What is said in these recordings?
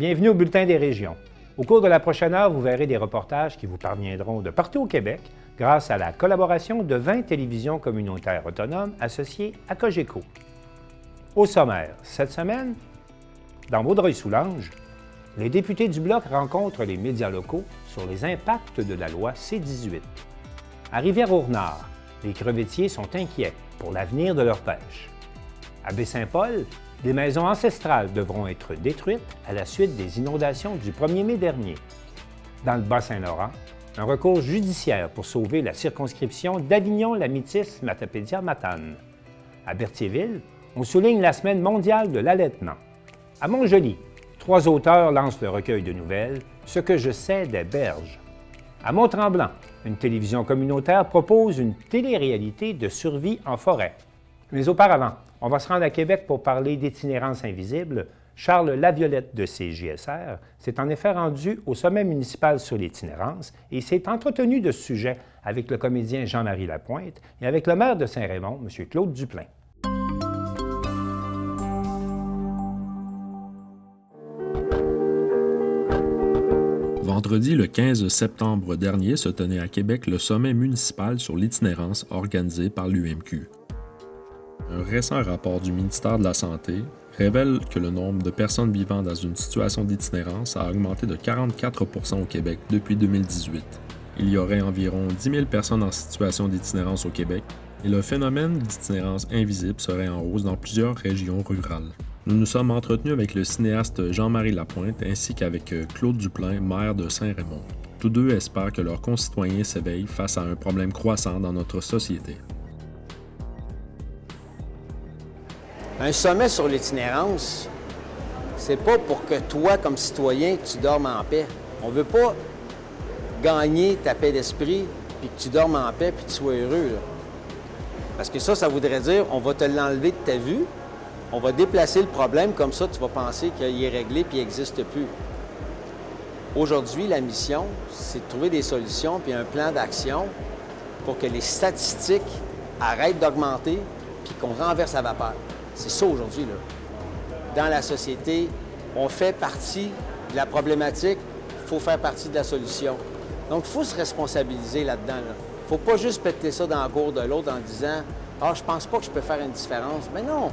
Bienvenue au Bulletin des régions. Au cours de la prochaine heure, vous verrez des reportages qui vous parviendront de partout au Québec grâce à la collaboration de 20 télévisions communautaires autonomes associées à Cogeco. Au sommaire, cette semaine, dans Vaudreuil-Soulanges, les députés du Bloc rencontrent les médias locaux sur les impacts de la loi C-18. À Rivière-au-Renard, les crevettiers sont inquiets pour l'avenir de leur pêche. À Baie-Saint-Paul, des maisons ancestrales devront être détruites à la suite des inondations du 1er mai dernier. Dans le Bas-Saint-Laurent, un recours judiciaire pour sauver la circonscription d'Avignon-Lamitis-Matapédia-Matane. À Berthierville, on souligne la Semaine mondiale de l'allaitement. À Montjoly, 3 auteurs lancent le recueil de nouvelles « Ce que je sais des berges ». À Mont-Tremblant, une télévision communautaire propose une télé-réalité de survie en forêt. Mais auparavant, on va se rendre à Québec pour parler d'itinérance invisible. Charles Laviolette de CJSR s'est en effet rendu au sommet municipal sur l'itinérance et s'est entretenu de ce sujet avec le comédien Jean-Marie Lapointe et avec le maire de Saint-Raymond, M. Claude Duplain. Vendredi, le 15 septembre dernier, se tenait à Québec le sommet municipal sur l'itinérance organisé par l'UMQ. Un récent rapport du ministère de la Santé révèle que le nombre de personnes vivant dans une situation d'itinérance a augmenté de 44 % au Québec depuis 2018. Il y aurait environ 10 000 personnes en situation d'itinérance au Québec et le phénomène d'itinérance invisible serait en hausse dans plusieurs régions rurales. Nous nous sommes entretenus avec le cinéaste Jean-Marie Lapointe ainsi qu'avec Claude Duplain, maire de Saint-Raymond. Tous deux espèrent que leurs concitoyens s'éveillent face à un problème croissant dans notre société. Un sommet sur l'itinérance, c'est pas pour que toi, comme citoyen, tu dormes en paix. On veut pas gagner ta paix d'esprit, puis que tu dormes en paix, puis que tu sois heureux. Là. Parce que ça voudrait dire, on va te l'enlever de ta vue, on va déplacer le problème, comme ça, tu vas penser qu'il est réglé, puis il n'existe plus. Aujourd'hui, la mission, c'est de trouver des solutions, puis un plan d'action pour que les statistiques arrêtent d'augmenter, puis qu'on renverse la vapeur. C'est ça aujourd'hui, là. Dans la société, on fait partie de la problématique, il faut faire partie de la solution. Donc, il faut se responsabiliser là-dedans. Il ne faut pas juste péter ça dans la cour de l'autre en disant « Ah, je pense pas que je peux faire une différence. » Mais non,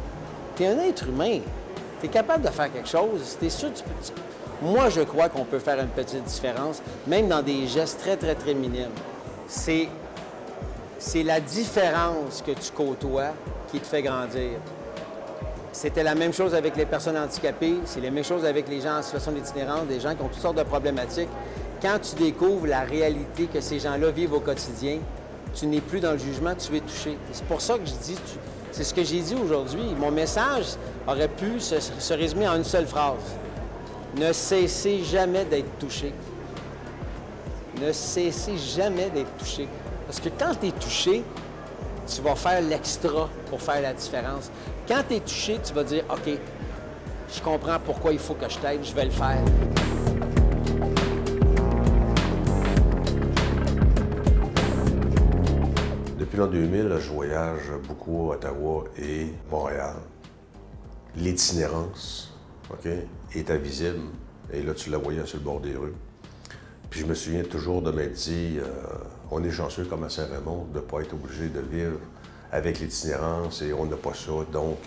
tu es un être humain. Tu es capable de faire quelque chose. Tu es sûr que tu peux... Moi, je crois qu'on peut faire une petite différence, même dans des gestes très, très, très minimes. C'est la différence que tu côtoies qui te fait grandir. C'était la même chose avec les personnes handicapées, c'est la même chose avec les gens en situation d'itinérance, des gens qui ont toutes sortes de problématiques. Quand tu découvres la réalité que ces gens-là vivent au quotidien, tu n'es plus dans le jugement, tu es touché. C'est pour ça que je dis, c'est ce que j'ai dit aujourd'hui. Mon message aurait pu se résumer en une seule phrase. Ne cessez jamais d'être touché. Ne cessez jamais d'être touché. Parce que quand tu es touché, tu vas faire l'extra pour faire la différence. Quand tu es touché, tu vas dire « OK, je comprends pourquoi il faut que je t'aide, je vais le faire. » Depuis l'an 2000, je voyage beaucoup à Ottawa et Montréal. L'itinérance, OK, est invisible. Et là, tu la voyais sur le bord des rues. Puis je me souviens toujours de m'être dit on est chanceux comme à Saint-Raymond de ne pas être obligé de vivre avec l'itinérance et on n'a pas ça, donc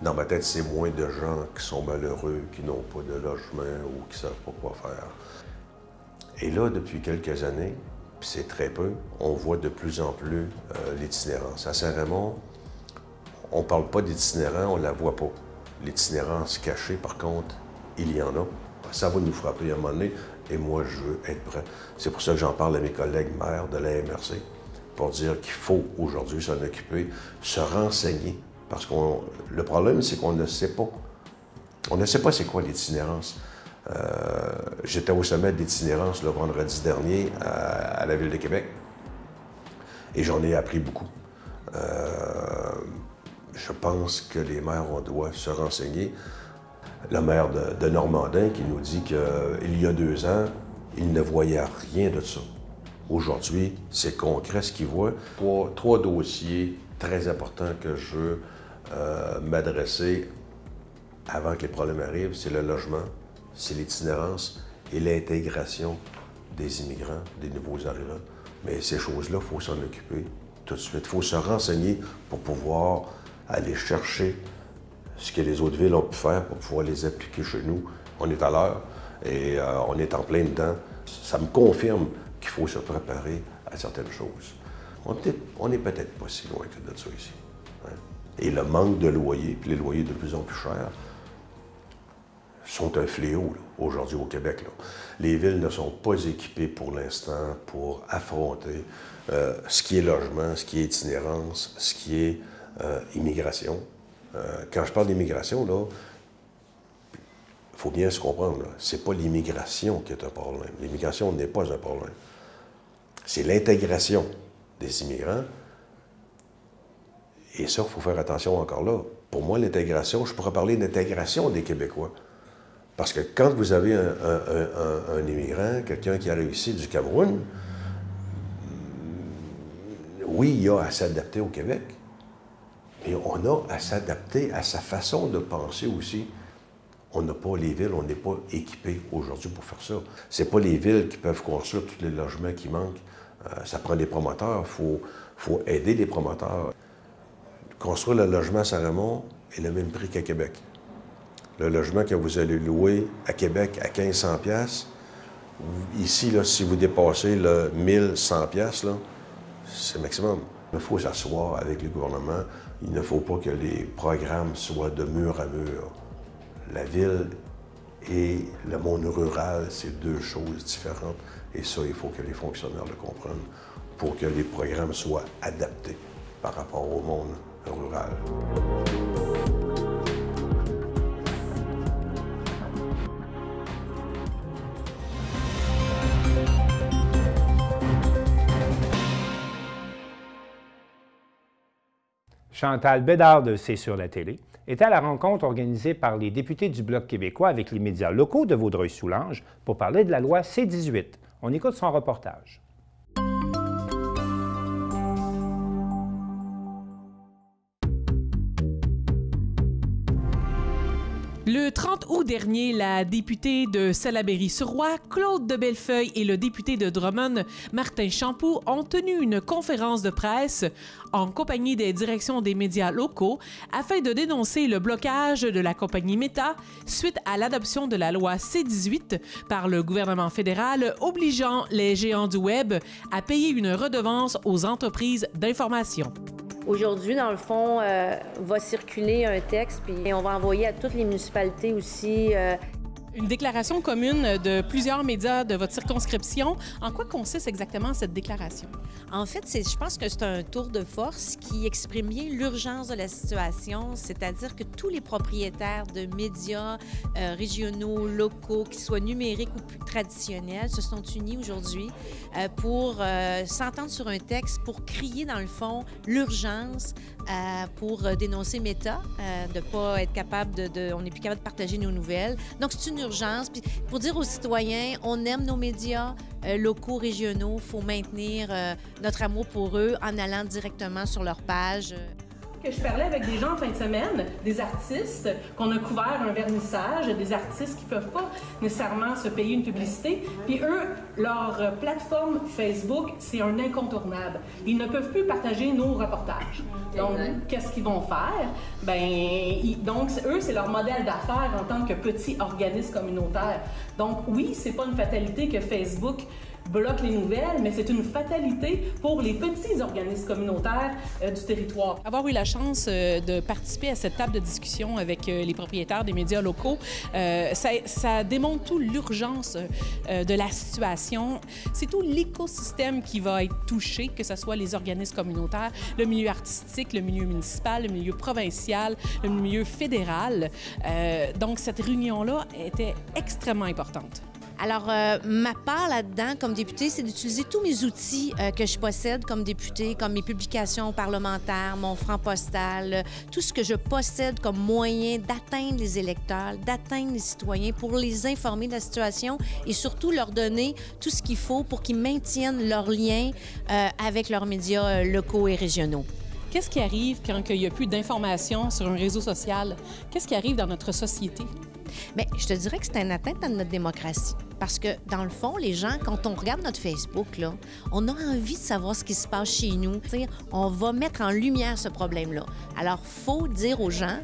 dans ma tête, c'est moins de gens qui sont malheureux, qui n'ont pas de logement ou qui ne savent pas quoi faire. Et là, depuis quelques années, puis c'est très peu, on voit de plus en plus l'itinérance. À Saint-Raymond, on ne parle pas d'itinérant, on ne la voit pas. L'itinérance cachée, par contre, il y en a. Ça va nous frapper à un moment donné. Et moi, je veux être prêt. C'est pour ça que j'en parle à mes collègues maires de la MRC, pour dire qu'il faut aujourd'hui s'en occuper, se renseigner. Parce que le problème, c'est qu'on ne sait pas. On ne sait pas c'est quoi l'itinérance. J'étais au sommet d'itinérance le vendredi dernier à la Ville de Québec. Et j'en ai appris beaucoup. Je pense que les maires, on doit se renseigner. Le maire de Normandin qui nous dit qu'il y a 2 ans, il ne voyait rien de ça. Aujourd'hui, c'est concret ce qu'il voit. 3 dossiers très importants que je veux m'adresser avant que les problèmes arrivent, c'est le logement, c'est l'itinérance et l'intégration des immigrants, des nouveaux arrivants. Mais ces choses-là, il faut s'en occuper tout de suite. Il faut se renseigner pour pouvoir aller chercher ce que les autres villes ont pu faire pour pouvoir les appliquer chez nous. On est à l'heure et on est en plein dedans. Ça me confirme qu'il faut se préparer à certaines choses. On n'est peut-être pas si loin que de ça ici. Hein? Et le manque de loyers, puis les loyers de plus en plus chers, sont un fléau aujourd'hui au Québec. Là. Les villes ne sont pas équipées pour l'instant pour affronter ce qui est logement, ce qui est itinérance, ce qui est immigration. Quand je parle d'immigration, là, il faut bien se comprendre, ce n'est pas l'immigration qui est un problème. L'immigration n'est pas un problème. C'est l'intégration des immigrants. Et ça, il faut faire attention encore là. Pour moi, l'intégration, je pourrais parler d'intégration des Québécois. Parce que quand vous avez un immigrant, quelqu'un qui arrive ici du Cameroun, oui, il a à s'adapter au Québec, mais on a à s'adapter à sa façon de penser aussi. On n'a pas les villes, on n'est pas équipés aujourd'hui pour faire ça. Ce n'est pas les villes qui peuvent construire tous les logements qui manquent. Ça prend des promoteurs, il faut aider les promoteurs. Construire le logement à Saint-Raymond est le même prix qu'à Québec. Le logement que vous allez louer à Québec à 1500 $, ici, là, si vous dépassez le 1100 $, c'est le maximum. Il faut s'asseoir avec le gouvernement. Il ne faut pas que les programmes soient de mur à mur. La ville et le monde rural, c'est deux choses différentes. Et ça, il faut que les fonctionnaires le comprennent pour que les programmes soient adaptés par rapport au monde rural. Chantal Bédard de C'est sur la télé était à la rencontre organisée par les députés du Bloc québécois avec les médias locaux de Vaudreuil-Soulanges pour parler de la loi C-18. On écoute son reportage. Le 30 août dernier, la députée de Salaberry-sur-Roi, Claude de Bellefeuille, et le député de Drummond, Martin Champoux, ont tenu une conférence de presse en compagnie des directions des médias locaux afin de dénoncer le blocage de la compagnie Meta suite à l'adoption de la loi C-18 par le gouvernement fédéral obligeant les géants du Web à payer une redevance aux entreprises d'information. Aujourd'hui, dans le fond, va circuler un texte, puis on va envoyer à toutes les municipalités aussi. Une déclaration commune de plusieurs médias de votre circonscription. En quoi consiste exactement cette déclaration? En fait, je pense que c'est un tour de force qui exprime bien l'urgence de la situation, c'est-à-dire que tous les propriétaires de médias régionaux, locaux, qu'ils soient numériques ou plus traditionnels, se sont unis aujourd'hui pour s'entendre sur un texte, pour crier, dans le fond, l'urgence pour dénoncer Meta, de ne pas être capable on n'est plus capable de partager nos nouvelles. Donc, c'est une urgence. Puis pour dire aux citoyens, on aime nos médias locaux, régionaux, il faut maintenir notre amour pour eux en allant directement sur leur page. Que je parlais avec des gens en fin de semaine, des artistes, qu'on a couvert un vernissage, des artistes qui ne peuvent pas nécessairement se payer une publicité. Puis eux, leur plateforme Facebook, c'est un incontournable. Ils ne peuvent plus partager nos reportages. Donc, qu'est-ce qu'ils vont faire? Donc, eux, c'est leur modèle d'affaires en tant que petit organisme communautaire. Donc, oui, c'est pas une fatalité que Facebook bloque les nouvelles, mais c'est une fatalité pour les petits organismes communautaires du territoire. Avoir eu la chance de participer à cette table de discussion avec les propriétaires des médias locaux, ça démontre toute l'urgence de la situation. C'est tout l'écosystème qui va être touché, que ce soit les organismes communautaires, le milieu artistique, le milieu municipal, le milieu provincial, le milieu fédéral. Donc, cette réunion-là était extrêmement importante. Alors, ma part là-dedans, comme députée, c'est d'utiliser tous mes outils que je possède comme députée, comme mes publications parlementaires, mon franc postal, tout ce que je possède comme moyen d'atteindre les électeurs, d'atteindre les citoyens pour les informer de la situation et surtout leur donner tout ce qu'il faut pour qu'ils maintiennent leur lien avec leurs médias locaux et régionaux. Qu'est-ce qui arrive quand il n'y a plus d'informations sur un réseau social? Qu'est-ce qui arrive dans notre société? Mais je te dirais que c'est une atteinte à notre démocratie. Parce que, dans le fond, les gens, quand on regarde notre Facebook, là, on a envie de savoir ce qui se passe chez nous. T'sais, on va mettre en lumière ce problème-là. Alors, il faut dire aux gens,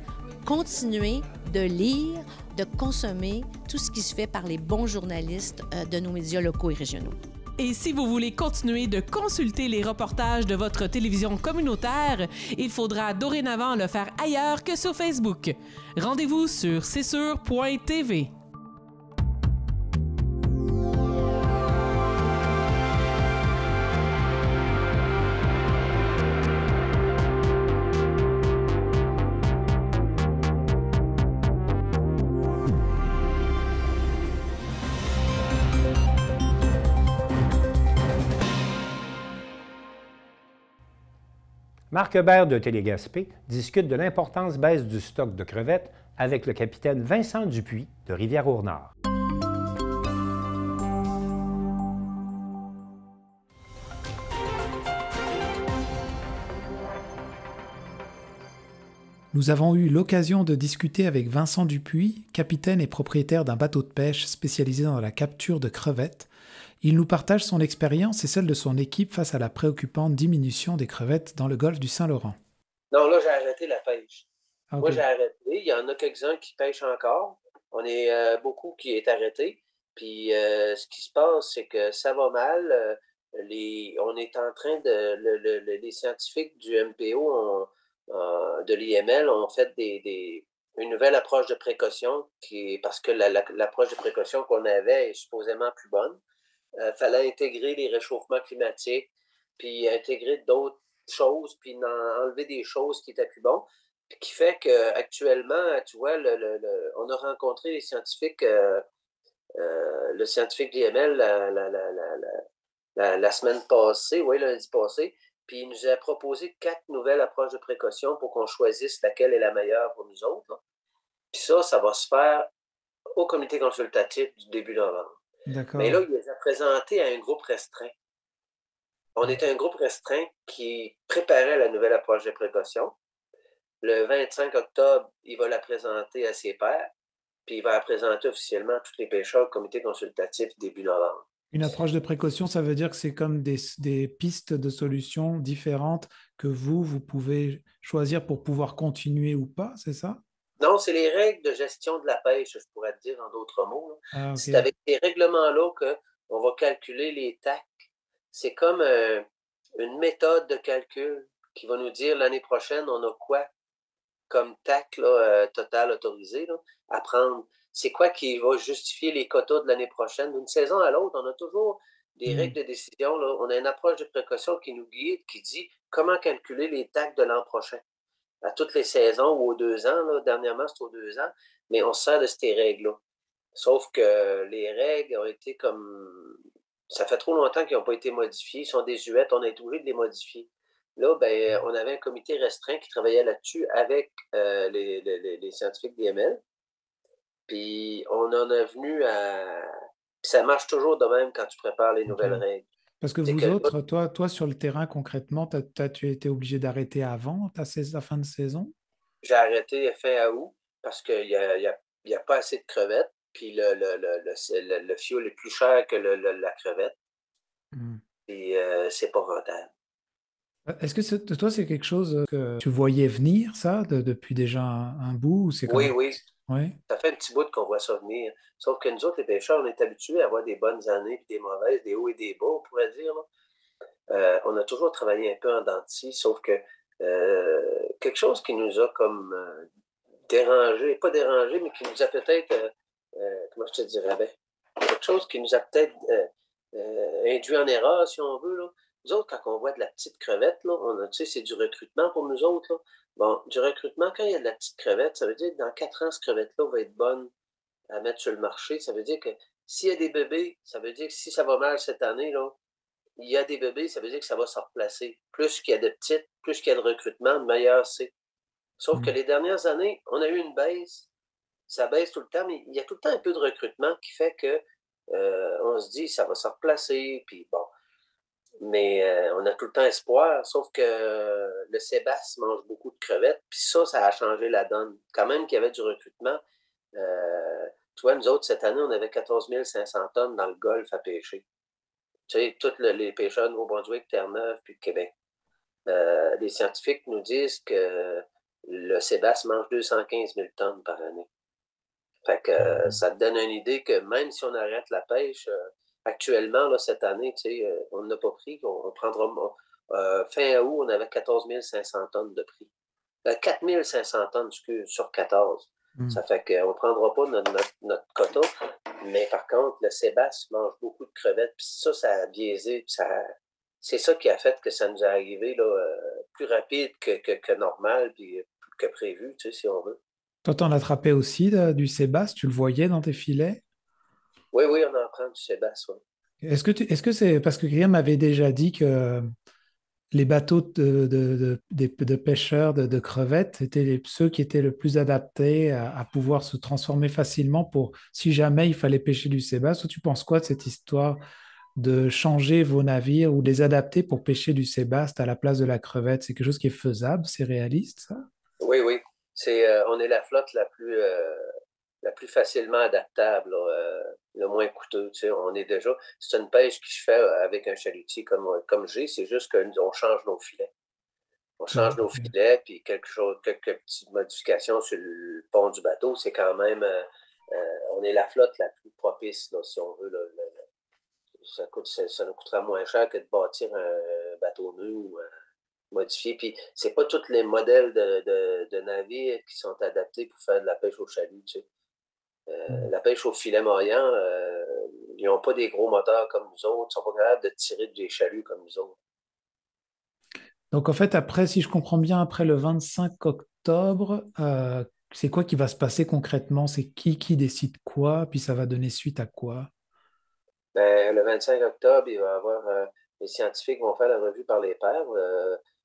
continuez de lire, de consommer tout ce qui se fait par les bons journalistes de nos médias locaux et régionaux. Et si vous voulez continuer de consulter les reportages de votre télévision communautaire, il faudra dorénavant le faire ailleurs que sur Facebook. Rendez-vous sur cetsur.tv. Marc Hébert de Télégaspé discute de l'importance baisse du stock de crevettes avec le capitaine Vincent Dupuis de Rivière-au-Nord. Nous avons eu l'occasion de discuter avec Vincent Dupuis, capitaine et propriétaire d'un bateau de pêche spécialisé dans la capture de crevettes. Il nous partage son expérience et celle de son équipe face à la préoccupante diminution des crevettes dans le golfe du Saint-Laurent. Non, là, j'ai arrêté la pêche. Okay. Moi, j'ai arrêté. Il y en a quelques-uns qui pêchent encore. On est beaucoup qui est arrêté. Puis, ce qui se passe, c'est que ça va mal. On est en train de... les scientifiques du MPO, de l'IML, ont fait une nouvelle approche de précaution parce que l'approche de précaution qu'on avait est supposément plus bonne. Fallait intégrer les réchauffements climatiques, puis intégrer d'autres choses, puis enlever des choses qui étaient plus bonnes, qui fait qu'actuellement, tu vois, on a rencontré les scientifiques, le scientifique d'IML la semaine passée, oui, lundi passé, puis il nous a proposé 4 nouvelles approches de précaution pour qu'on choisisse laquelle est la meilleure pour nous autres. Là. Puis ça va se faire au comité consultatif du début novembre. D'accord. Mais là, il les a présentés à un groupe restreint. On était un groupe restreint qui préparait la nouvelle approche de précaution. Le 25 octobre, il va la présenter à ses pairs, puis il va la présenter officiellement à tous les pêcheurs au comité consultatif début novembre. Une approche de précaution, ça veut dire que c'est comme des pistes de solutions différentes que vous pouvez choisir pour pouvoir continuer ou pas, c'est ça? Non, c'est les règles de gestion de la pêche, je pourrais te dire en d'autres mots. Ah, okay. C'est avec ces règlements-là qu'on va calculer les TAC. C'est comme une méthode de calcul qui va nous dire l'année prochaine, on a quoi comme TAC total autorisé là, à prendre. C'est quoi qui va justifier les quotas de l'année prochaine? D'une saison à l'autre, on a toujours des règles de décision. Là. On a une approche de précaution qui nous guide, qui dit comment calculer les TAC de l'an prochain. À toutes les saisons ou aux 2 ans. Là. Dernièrement, c'est aux 2 ans. Mais on se sert de ces règles-là. Sauf que les règles ont été comme... Ça fait trop longtemps qu'ils n'ont pas été modifiées. Ils sont désuètes. On a été obligé de les modifier. Là, ben, on avait un comité restreint qui travaillait là-dessus avec les scientifiques d'IML. Puis on en est venu à... Ça marche toujours de même quand tu prépares les nouvelles règles. Parce que vous autres, toi, sur le terrain, concrètement, tu as été obligé d'arrêter avant ta fin de saison? J'ai arrêté fin août parce qu'il n'y a pas assez de crevettes. Puis le fioul est plus cher que la crevette. Et c'est pas rentable. Est-ce que toi, c'est quelque chose que tu voyais venir, ça, depuis déjà un bout? Ou c'est Oui. Ouais. Ça fait un petit bout qu'on voit ça venir. Sauf que nous autres, les pêcheurs, on est habitués à avoir des bonnes années et des mauvaises, des hauts et des bas, on pourrait dire. On a toujours travaillé un peu en dents de scie, sauf que quelque chose qui nous a comme dérangé, pas dérangé, mais qui nous a peut-être, comment je te dirais bien, quelque chose qui nous a peut-être induit en erreur, si on veut. Là. Nous autres, quand on voit de la petite crevette, là, c'est du recrutement pour nous autres. Là. Bon, du recrutement, quand il y a de la petite crevette, ça veut dire que dans 4 ans, cette crevette-là va être bonne à mettre sur le marché. Ça veut dire que s'il y a des bébés, ça veut dire que si ça va mal cette année, là, il y a des bébés, ça veut dire que ça va se replacer. Plus qu'il y a de petites, plus qu'il y a de recrutement, meilleur c'est. Sauf que les dernières années, on a eu une baisse. Ça baisse tout le temps, mais il y a tout le temps un peu de recrutement qui fait que on se dit ça va se replacer, puis bon. Mais on a tout le temps espoir, sauf que le Sébastien mange beaucoup de crevettes, puis ça a changé la donne. Quand même qu'il y avait du recrutement, Tu vois, nous autres, cette année, on avait 14 500 tonnes dans le golfe à pêcher. Tu sais, tous les pêcheurs de Nouveau-Brunswick, Terre-Neuve, puis de Québec. Les scientifiques nous disent que le sébasse mange 215 000 tonnes par année. Fait que ça te donne une idée que même si on arrête la pêche, actuellement, là, cette année, tu sais, on n'a pas pris, on prendra. Fin août, on avait 14 500 tonnes de prix. 4 500 tonnes sur 14. Ça fait qu'on ne prendra pas notre quota, mais par contre, le sébasse mange beaucoup de crevettes, puis ça a biaisé, puis c'est ça qui a fait que ça nous est arrivé là, plus rapide que normal, puis que prévu, tu sais, si on veut. Toi, t'en attrapais aussi du sébasse, tu le voyais dans tes filets? Oui, on en prend du sébasse, oui. Est-ce que c'est parce que Guillaume m'avait déjà dit que les bateaux de pêcheurs de crevettes étaient ceux qui étaient le plus adaptés à pouvoir se transformer facilement pour si jamais il fallait pêcher du sébasse. Toi, tu penses quoi de cette histoire de changer vos navires ou de les adapter pour pêcher du sébaste à la place de la crevette? C'est quelque chose qui est faisable, c'est réaliste, ça? Oui. On est la flotte la plus facilement adaptable, là, le moins coûteux. Tu sais, c'est une pêche que je fais avec un chalutier comme j'ai, c'est juste qu'on change nos filets. On change nos filets, puis quelques petites modifications sur le pont du bateau. C'est quand même, on est la flotte la plus propice, là, si on veut. Là, ça nous coûtera moins cher que de bâtir un bateau neuf ou modifié. Puis c'est pas tous les modèles de navires qui sont adaptés pour faire de la pêche au chalut, tu sais. La pêche au filet moriant, ils n'ont pas des gros moteurs comme nous autres, ils ne sont pas capables de tirer des chaluts comme nous autres. Donc en fait, après, si je comprends bien, après le 25 octobre, c'est quoi qui va se passer concrètement? C'est qui décide quoi? Puis ça va donner suite à quoi? Ben, le 25 octobre, il va y avoir les scientifiques vont faire la revue par les pairs.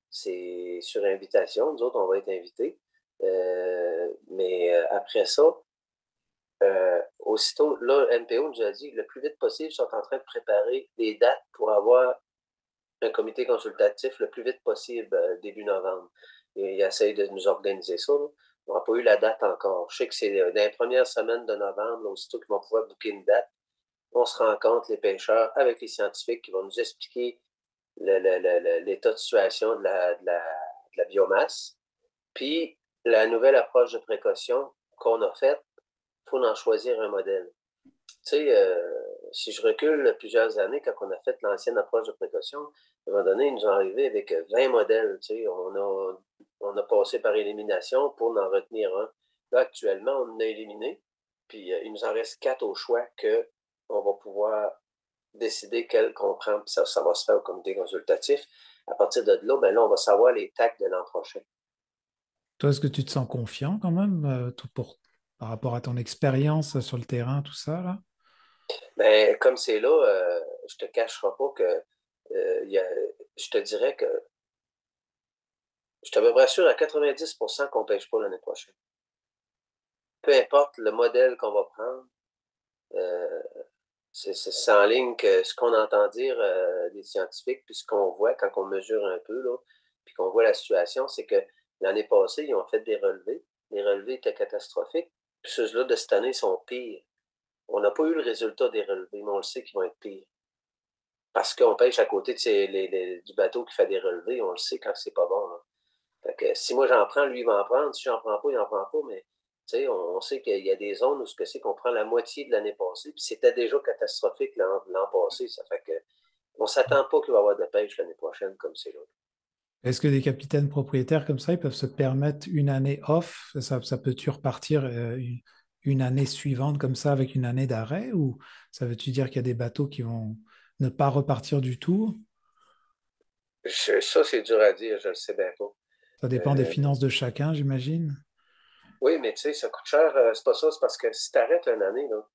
C'est sur invitation. Nous autres, on va être invités. Mais après ça, aussitôt, là, NPO nous a dit le plus vite possible, ils sont en train de préparer des dates pour avoir un comité consultatif le plus vite possible, début novembre. Et ils essayent de nous organiser ça. Là. On n'a pas eu la date encore. Je sais que c'est dans les premières semaines de novembre, là, aussitôt qu'ils vont pouvoir booker une date, on se rencontre, les pêcheurs, avec les scientifiques qui vont nous expliquer l'état de situation de la biomasse. Puis, la nouvelle approche de précaution qu'on a faite, il faut en choisir un modèle. Tu sais, si je recule plusieurs années, quand on a fait l'ancienne approche de précaution, à un moment donné, ils nous ont arrivé avec 20 modèles. Tu sais, on a passé par élimination pour en retenir un. Là, actuellement, on en a éliminé, puis il nous en reste 4 au choix qu'on va pouvoir décider quel qu'on prend, puis ça va se faire au comité consultatif. À partir de là, ben là, on va savoir les TAC de l'an prochain. Toi, est-ce que tu te sens confiant quand même par rapport à ton expérience sur le terrain, tout ça, là? Ben, comme c'est là, je te cacherai pas que je te dirais que je te peu près sûr à 90% qu'on ne pêche pas l'année prochaine. Peu importe le modèle qu'on va prendre, c'est en ligne que ce qu'on entend dire des scientifiques, puis ce qu'on voit quand on mesure un peu, là, puis qu'on voit la situation, c'est que l'année passée, ils ont fait des relevés. Les relevés étaient catastrophiques. Puis ceux-là de cette année sont pires. On n'a pas eu le résultat des relevés, mais on le sait qu'ils vont être pires. Parce qu'on pêche à côté du bateau qui fait des relevés, on le sait quand c'est pas bon. Là. Fait que si moi j'en prends, lui il va en prendre. Si j'en prends pas, il n'en prend pas. Mais on sait qu'il y a des zones où c'est qu'on prend la moitié de l'année passée. Puis c'était déjà catastrophique l'an passé. Ça fait que on ne s'attend pas qu'il va y avoir de pêche l'année prochaine comme c'est là. Est-ce que des capitaines propriétaires comme ça, ils peuvent se permettre une année off? Ça peut-tu repartir une année suivante comme ça avec une année d'arrêt? Ou ça veut-tu dire qu'il y a des bateaux qui vont ne pas repartir du tout? Ça, c'est dur à dire, je ne le sais bien pas. Ça dépend des finances de chacun, j'imagine. Oui, mais tu sais, ça coûte cher. C'est pas ça, c'est parce que si tu arrêtes une année, là,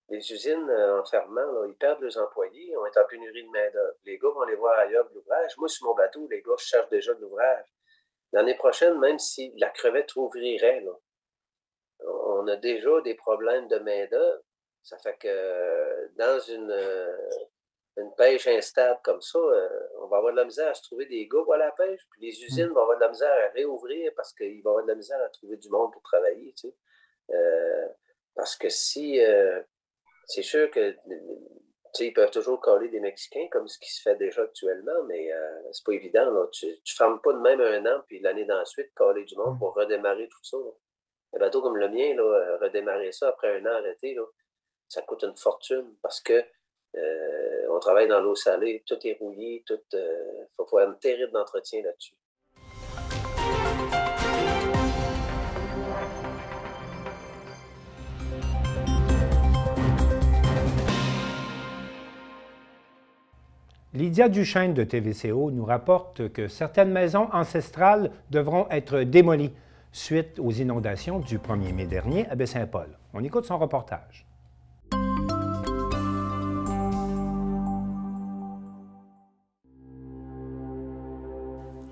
les usines en fermement, là, ils perdent leurs employés, on est en pénurie de main-d'œuvre. Les gars vont aller voir ailleurs de l'ouvrage. Moi, sur mon bateau, les gars, je cherche déjà de l'ouvrage. L'année prochaine, même si la crevette rouvrirait, là, on a déjà des problèmes de main-d'œuvre. Ça fait que dans une pêche instable comme ça, on va avoir de la misère à se trouver des gars pour aller à la pêche. Puis les usines vont avoir de la misère à réouvrir parce qu'ils vont avoir de la misère à trouver du monde pour travailler. Tu sais. Parce que si... c'est sûr que... ils peuvent toujours coller des Mexicains, comme ce qui se fait déjà actuellement, mais c'est pas évident. Là. Tu ne fermes pas de même un an, puis l'année d'ensuite, coller du monde pour redémarrer tout ça. Là. Un bateau comme le mien, là, redémarrer ça après un an arrêté, là, ça coûte une fortune parce que on travaille dans l'eau salée, tout est rouillé, il faut faire un terrible d'entretien là-dessus. Lydia Duchesne de TVCO nous rapporte que certaines maisons ancestrales devront être démolies suite aux inondations du 1er mai dernier à Baie-Saint-Paul. On écoute son reportage.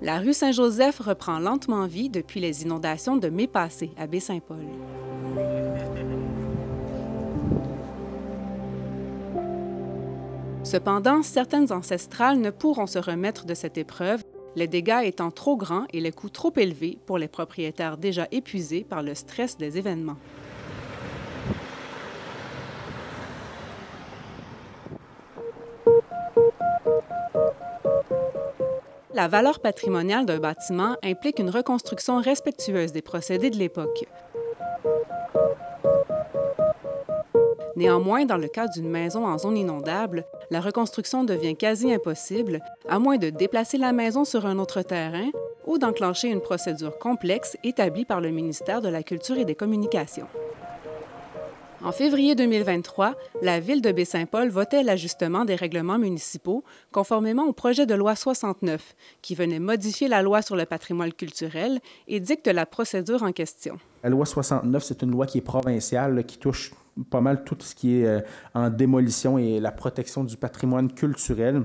La rue Saint-Joseph reprend lentement vie depuis les inondations de mai passé à Baie-Saint-Paul. Cependant, certaines ancestrales ne pourront se remettre de cette épreuve, les dégâts étant trop grands et les coûts trop élevés pour les propriétaires déjà épuisés par le stress des événements. La valeur patrimoniale d'un bâtiment implique une reconstruction respectueuse des procédés de l'époque. Néanmoins, dans le cas d'une maison en zone inondable, la reconstruction devient quasi impossible, à moins de déplacer la maison sur un autre terrain ou d'enclencher une procédure complexe établie par le ministère de la Culture et des Communications. En février 2023, la Ville de Baie-Saint-Paul votait l'ajustement des règlements municipaux conformément au projet de loi 69, qui venait modifier la loi sur le patrimoine culturel et dicte la procédure en question. La loi 69, c'est une loi qui est provinciale, qui touche pas mal tout ce qui est en démolition et la protection du patrimoine culturel.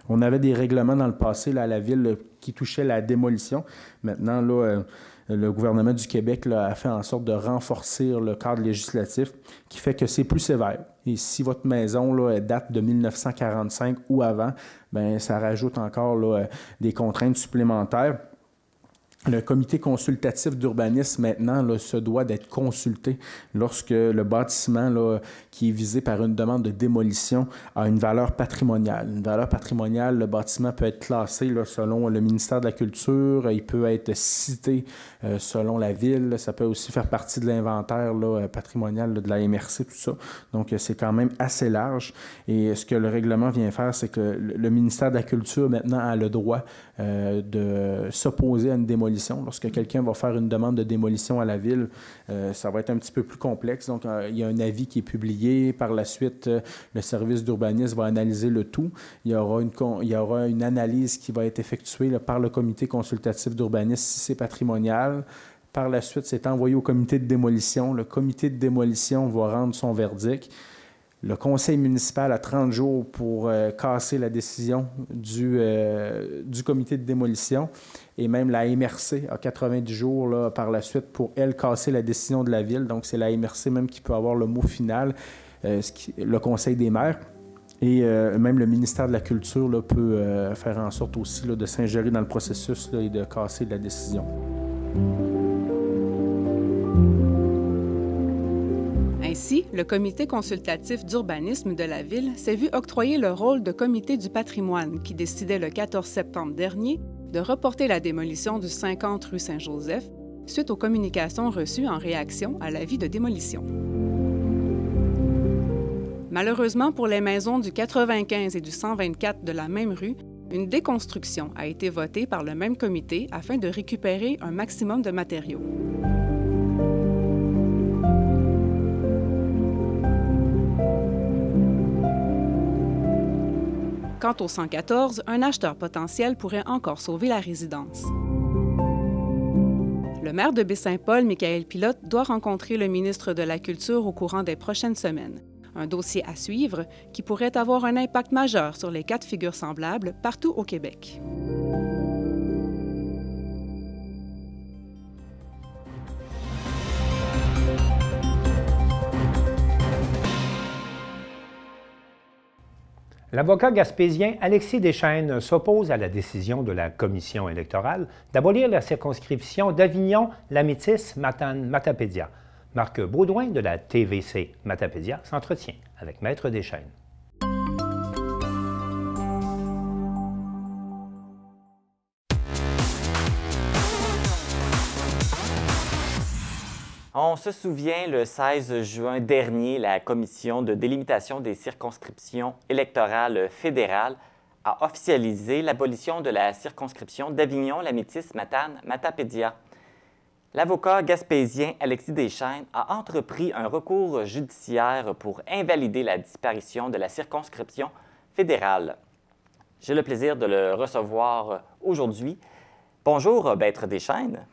On avait des règlements dans le passé là, à la Ville qui touchaient la démolition. Maintenant, là, le gouvernement du Québec là, a fait en sorte de renforcer le cadre législatif qui fait que c'est plus sévère. Et si votre maison là, date de 1945 ou avant, bien, ça rajoute encore là, des contraintes supplémentaires. Le comité consultatif d'urbanisme, maintenant, là, se doit d'être consulté lorsque le bâtiment là, qui est visé par une demande de démolition a une valeur patrimoniale. Une valeur patrimoniale, le bâtiment peut être classé là, selon le ministère de la Culture, il peut être cité selon la ville, ça peut aussi faire partie de l'inventaire là, patrimonial là, de la MRC, tout ça. Donc, c'est quand même assez large. Et ce que le règlement vient faire, c'est que le ministère de la Culture, maintenant, a le droit de s'opposer à une démolition. Lorsque quelqu'un va faire une demande de démolition à la Ville, ça va être un petit peu plus complexe. Donc, il y a un avis qui est publié. Par la suite, le service d'urbanisme va analyser le tout. Il y aura une analyse qui va être effectuée là, par le comité consultatif d'urbanisme si c'est patrimonial. Par la suite, c'est envoyé au comité de démolition. Le comité de démolition va rendre son verdict. Le conseil municipal a 30 jours pour casser la décision du comité de démolition et même la MRC a 90 jours là, par la suite pour, elle, casser la décision de la Ville. Donc, c'est la MRC même qui peut avoir le mot final, le conseil des maires. Et même le ministère de la Culture là, peut faire en sorte aussi là, de s'ingérer dans le processus là, et de casser la décision. Ainsi, le comité consultatif d'urbanisme de la Ville s'est vu octroyer le rôle de comité du patrimoine qui décidait le 14 septembre dernier de reporter la démolition du 50 rue Saint-Joseph suite aux communications reçues en réaction à l'avis de démolition. Malheureusement pour les maisons du 95 et du 124 de la même rue, une déconstruction a été votée par le même comité afin de récupérer un maximum de matériaux. Quant au 114, un acheteur potentiel pourrait encore sauver la résidence. Le maire de Baie-Saint-Paul, Michael Pilote, doit rencontrer le ministre de la Culture au courant des prochaines semaines. Un dossier à suivre qui pourrait avoir un impact majeur sur les cas de figure semblables partout au Québec. L'avocat gaspésien Alexis Deschênes s'oppose à la décision de la commission électorale d'abolir la circonscription d'Avignon-Lamétis-Matapédia. Marc Baudouin de la TVC Matapédia s'entretient avec Maître Deschênes. On se souvient, le 16 juin dernier, la Commission de délimitation des circonscriptions électorales fédérales a officialisé l'abolition de la circonscription d'Avignon-Lamétis-Matane-Matapédia. L'avocat gaspésien Alexis Deschênes a entrepris un recours judiciaire pour invalider la disparition de la circonscription fédérale. J'ai le plaisir de le recevoir aujourd'hui. Bonjour, Maître Deschênes.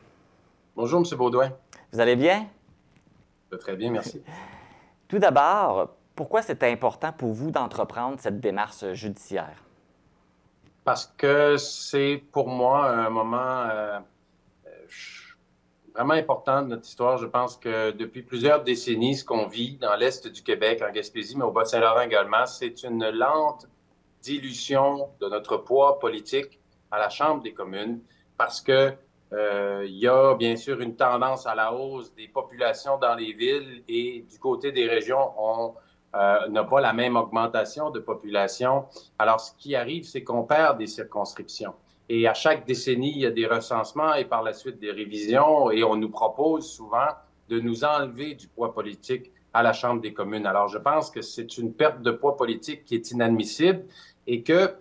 Bonjour, M. Baudouin. Vous allez bien? Très bien, merci. Tout d'abord, pourquoi c'est important pour vous d'entreprendre cette démarche judiciaire? Parce que c'est pour moi un moment vraiment important de notre histoire. Je pense que depuis plusieurs décennies, ce qu'on vit dans l'Est du Québec, en Gaspésie, mais au Bas-Saint-Laurent également, c'est une lente dilution de notre poids politique à la Chambre des communes parce que il y a bien sûr une tendance à la hausse des populations dans les villes et du côté des régions, on n'a pas la même augmentation de population. Alors, ce qui arrive, c'est qu'on perd des circonscriptions. Et à chaque décennie, il y a des recensements et par la suite des révisions et on nous propose souvent de nous enlever du poids politique à la Chambre des communes. Alors, je pense que c'est une perte de poids politique qui est inadmissible et que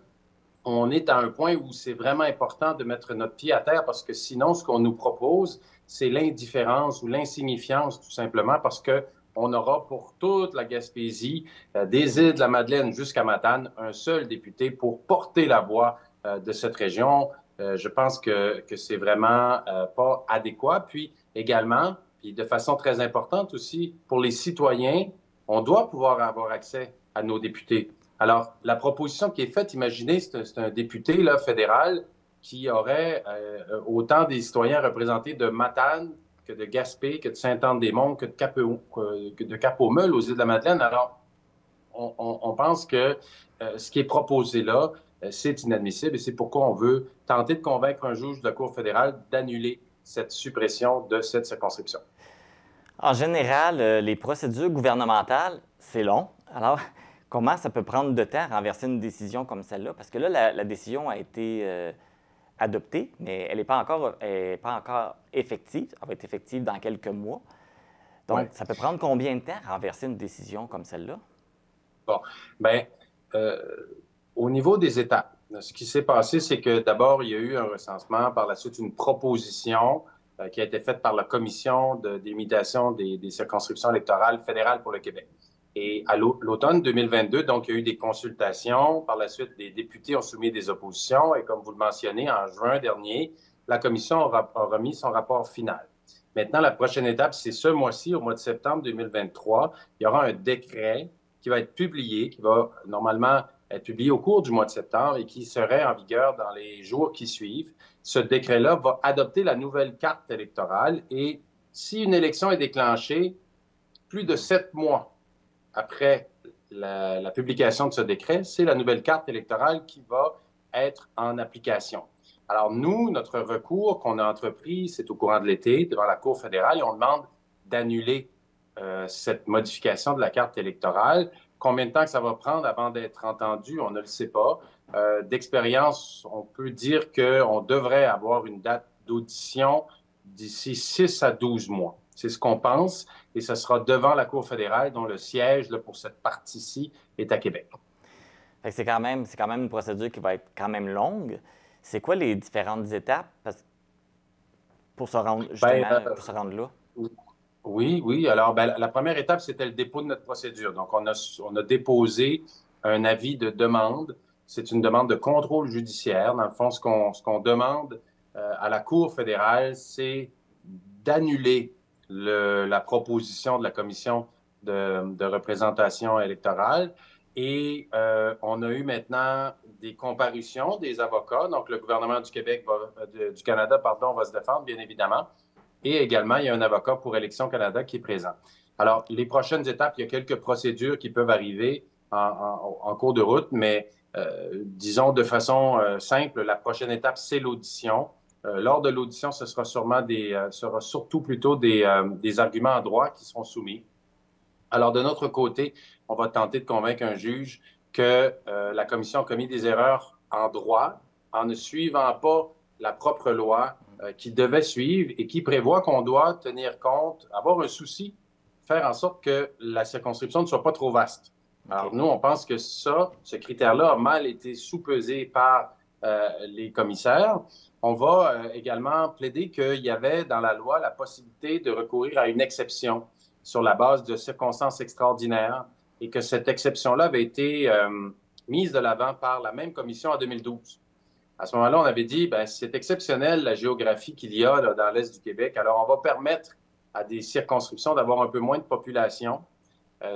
on est à un point où c'est vraiment important de mettre notre pied à terre parce que sinon, ce qu'on nous propose, c'est l'indifférence ou l'insignifiance, tout simplement, parce qu'on aura pour toute la Gaspésie, des îles de la Madeleine jusqu'à Matane, un seul député pour porter la voix de cette région. Je pense que c'est vraiment pas adéquat. Puis également, puis de façon très importante aussi, pour les citoyens, on doit pouvoir avoir accès à nos députés. Alors, la proposition qui est faite, imaginez, c'est un député là, fédéral qui aurait autant des citoyens représentés de Matane que de Gaspé, que de Sainte-Anne-des-Monts, que de Cap-aux-Meules aux Îles-de-la-Madeleine. Alors, on pense que ce qui est proposé là, c'est inadmissible et c'est pourquoi on veut tenter de convaincre un juge de la Cour fédérale d'annuler cette suppression de cette circonscription. En général, les procédures gouvernementales, c'est long. Alors, comment ça peut prendre de temps à renverser une décision comme celle-là? Parce que là, la décision a été adoptée, mais elle n'est pas encore effective. Elle va être effective dans quelques mois. Donc, ça peut prendre combien de temps à renverser une décision comme celle-là? Bon, bien, au niveau des étapes, ce qui s'est passé, c'est que d'abord, il y a eu un recensement, par la suite, une proposition qui a été faite par la Commission de délimitation des circonscriptions électorales fédérales pour le Québec. Et à l'automne 2022, donc, il y a eu des consultations. Par la suite, les députés ont soumis des oppositions. Et comme vous le mentionnez, en juin dernier, la Commission a remis son rapport final. Maintenant, la prochaine étape, c'est ce mois-ci, au mois de septembre 2023. Il y aura un décret qui va être publié, qui va normalement être publié au cours du mois de septembre et qui serait en vigueur dans les jours qui suivent. Ce décret-là va adopter la nouvelle carte électorale. Et si une élection est déclenchée, plus de 7 mois après la publication de ce décret, c'est la nouvelle carte électorale qui va être en application. Alors nous, notre recours qu'on a entrepris, c'est au courant de l'été, devant la Cour fédérale, et on demande d'annuler cette modification de la carte électorale. Combien de temps que ça va prendre avant d'être entendu, on ne le sait pas. D'expérience, on peut dire qu'on devrait avoir une date d'audition d'ici 6 à 12 mois. C'est ce qu'on pense, et ce sera devant la Cour fédérale, dont le siège là, pour cette partie-ci est à Québec. C'est quand même une procédure qui va être quand même longue. C'est quoi les différentes étapes pour se rendre, pour se rendre là? Oui. Alors, la première étape, c'était le dépôt de notre procédure. Donc, on a déposé un avis de demande. C'est une demande de contrôle judiciaire. Dans le fond, ce qu'on demande à la Cour fédérale, c'est d'annuler la proposition de la Commission de représentation électorale. Et on a eu maintenant des comparutions des avocats. Donc, le gouvernement du Canada va se défendre, bien évidemment. Et également, il y a un avocat pour Élections Canada qui est présent. Alors, les prochaines étapes, il y a quelques procédures qui peuvent arriver en cours de route, mais disons de façon simple, la prochaine étape, c'est l'audition. lors de l'audition, ce sera surtout plutôt des arguments en droit qui seront soumis. Alors, de notre côté, on va tenter de convaincre un juge que la commission a commis des erreurs en droit en ne suivant pas la propre loi qu'il devait suivre et qui prévoit qu'on doit tenir compte, avoir un souci, faire en sorte que la circonscription ne soit pas trop vaste. Alors, nous, on pense que ce critère-là a mal été sous-pesé par les commissaires. On va également plaider qu'il y avait dans la loi la possibilité de recourir à une exception sur la base de circonstances extraordinaires et que cette exception-là avait été mise de l'avant par la même commission en 2012. À ce moment-là, on avait dit, bien, c'est exceptionnel la géographie qu'il y a là, dans l'Est du Québec, alors on va permettre à des circonscriptions d'avoir un peu moins de population,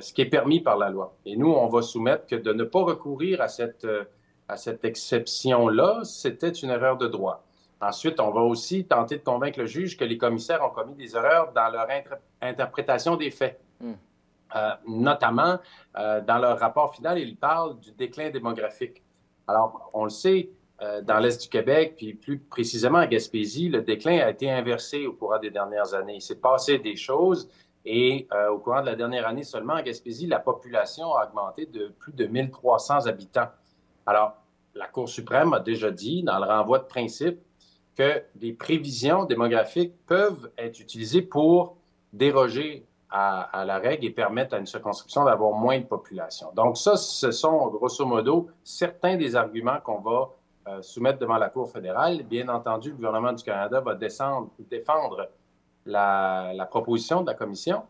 ce qui est permis par la loi. Et nous, on va soumettre que de ne pas recourir à cette exception-là, c'était une erreur de droit. Ensuite, on va aussi tenter de convaincre le juge que les commissaires ont commis des erreurs dans leur interprétation des faits. Notamment, dans leur rapport final, ils parlent du déclin démographique. Alors, on le sait, dans l'Est du Québec, puis plus précisément à Gaspésie, le déclin a été inversé au courant des dernières années. Il s'est passé des choses et au courant de la dernière année seulement, à Gaspésie, la population a augmenté de plus de 1300 habitants. Alors, la Cour suprême a déjà dit, dans le renvoi de principe, que des prévisions démographiques peuvent être utilisées pour déroger à la règle et permettre à une circonscription d'avoir moins de population. Donc ça, ce sont grosso modo certains des arguments qu'on va soumettre devant la Cour fédérale. Bien entendu, le gouvernement du Canada va défendre la proposition de la Commission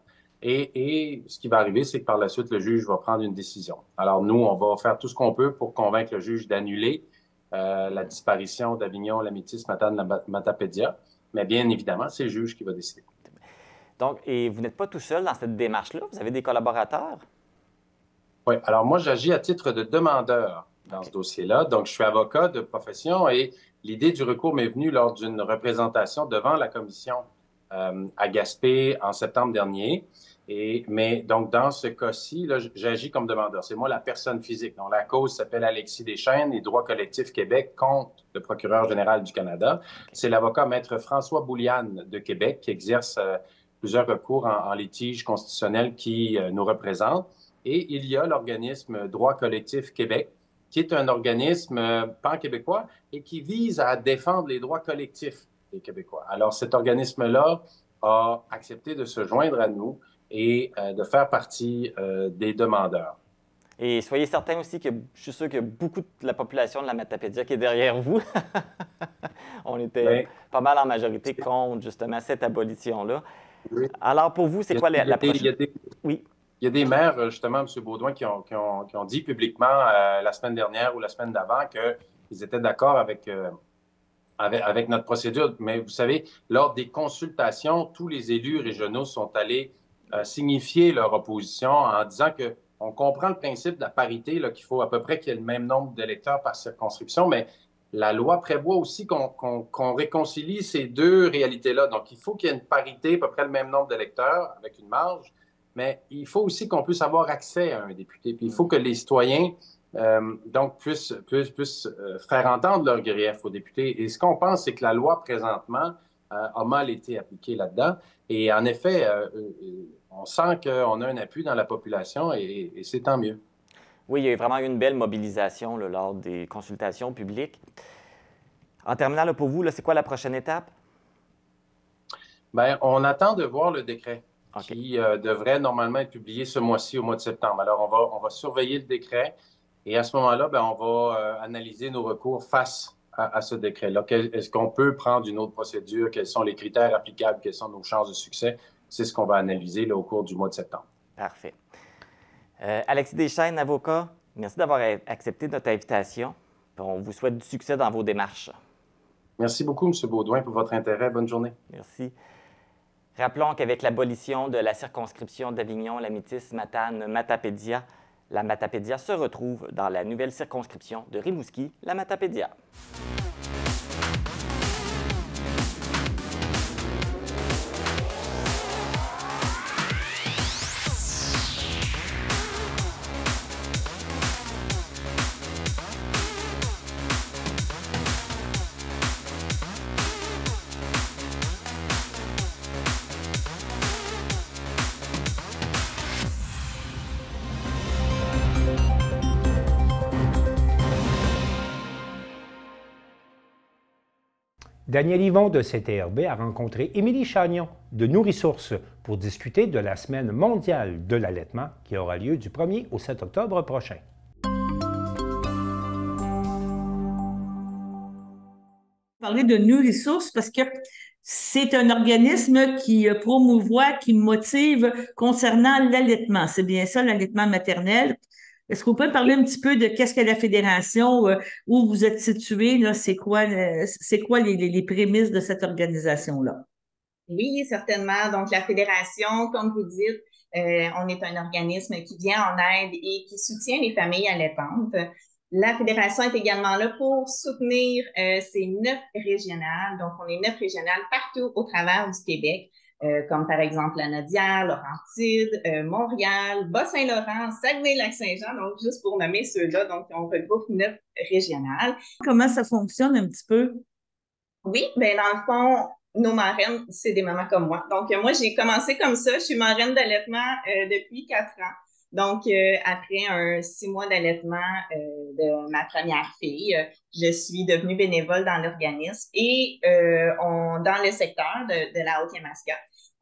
et ce qui va arriver, c'est que par la suite, le juge va prendre une décision. Alors nous, on va faire tout ce qu'on peut pour convaincre le juge d'annuler la disparition d'Avignon, la Métis, Matane, la Matapédia. Mais bien évidemment, c'est le juge qui va décider. Donc, et vous n'êtes pas tout seul dans cette démarche-là? Vous avez des collaborateurs? Oui. Alors, moi, j'agis à titre de demandeur dans ce dossier-là. Donc, je suis avocat de profession et l'idée du recours m'est venue lors d'une représentation devant la commission à Gaspé en septembre dernier. Mais donc, dans ce cas-ci, j'agis comme demandeur. C'est moi la personne physique. Donc, la cause s'appelle Alexis Deschênes et Droit collectif Québec contre le procureur général du Canada. C'est l'avocat maître François Bouliane de Québec qui exerce plusieurs recours en litige constitutionnel qui nous représente. Et il y a l'organisme Droit collectif Québec, qui est un organisme pan-québécois et qui vise à défendre les droits collectifs des Québécois. Alors, cet organisme-là a accepté de se joindre à nous et de faire partie des demandeurs. Et soyez certains aussi que je suis sûr que beaucoup de la population de la Matapédia qui est derrière vous, on était pas mal en majorité contre justement cette abolition-là. Oui. Alors pour vous, c'est quoi la prochaine? Oui. Il y a des maires, justement, M. Beaudoin, qui ont dit publiquement la semaine dernière ou la semaine d'avant qu'ils étaient d'accord avec notre procédure. Mais vous savez, lors des consultations, tous les élus régionaux sont allés signifier leur opposition en disant qu'on comprend le principe de la parité, qu'il faut à peu près qu'il y ait le même nombre d'électeurs par circonscription, mais la loi prévoit aussi qu'on réconcilie ces deux réalités-là. Donc, il faut qu'il y ait une parité, à peu près le même nombre d'électeurs, avec une marge, mais il faut aussi qu'on puisse avoir accès à un député. Puis il faut que les citoyens donc puissent faire entendre leur grief aux députés. Et ce qu'on pense, c'est que la loi, présentement, a mal été appliquée là-dedans. Et en effet, on sent qu'on a un appui dans la population et c'est tant mieux. Oui, il y a vraiment eu une belle mobilisation là, lors des consultations publiques. En terminant, là, pour vous, c'est quoi la prochaine étape? Bien, on attend de voir le décret qui devrait normalement être publié ce mois-ci, au mois de septembre. Alors, on va surveiller le décret et à ce moment-là, bien, on va analyser nos recours face à ce décret-là. Est-ce qu'on peut prendre une autre procédure? Quels sont les critères applicables? Quelles sont nos chances de succès? C'est ce qu'on va analyser là, au cours du mois de septembre. Parfait. Alexis Deschênes, avocat, merci d'avoir accepté notre invitation. On vous souhaite du succès dans vos démarches. Merci beaucoup, M. Beaudoin, pour votre intérêt. Bonne journée. Merci. Rappelons qu'avec l'abolition de la circonscription d'Avignon, la Métis, Matane, Matapédia, la Matapédia se retrouve dans la nouvelle circonscription de Rimouski, la Matapédia. Daniel Yvon de CTRB a rencontré Émilie Chagnon de Nourrisources pour discuter de la Semaine mondiale de l'allaitement qui aura lieu du 1er au 7 octobre prochain. Parler de Nourrisources parce que c'est un organisme qui promouvoit, qui motive concernant l'allaitement. C'est bien ça, l'allaitement maternel. Est-ce que vous pouvez parler un petit peu de qu'est-ce que la fédération, où vous êtes situé, là, c'est quoi les prémices de cette organisation-là? Oui, certainement. Donc, la fédération, comme vous dites, on est un organisme qui vient en aide et qui soutient les familles allaitantes. La fédération est également là pour soutenir ces 9 régionales. Donc, on est 9 régionales partout au travers du Québec, comme par exemple la Nodière, Laurentides, Montréal, Bas-Saint-Laurent, Saguenay-Lac-Saint-Jean, donc juste pour nommer ceux-là. Donc, on regroupe 9 régionales. Comment ça fonctionne un petit peu? Oui, bien dans le fond, nos marraines, c'est des mamans comme moi. Donc, moi, j'ai commencé comme ça. Je suis marraine d'allaitement depuis 4 ans. Donc, après 6 mois d'allaitement de ma première fille, je suis devenue bénévole dans l'organisme et dans le secteur de la Haute-Yamaska,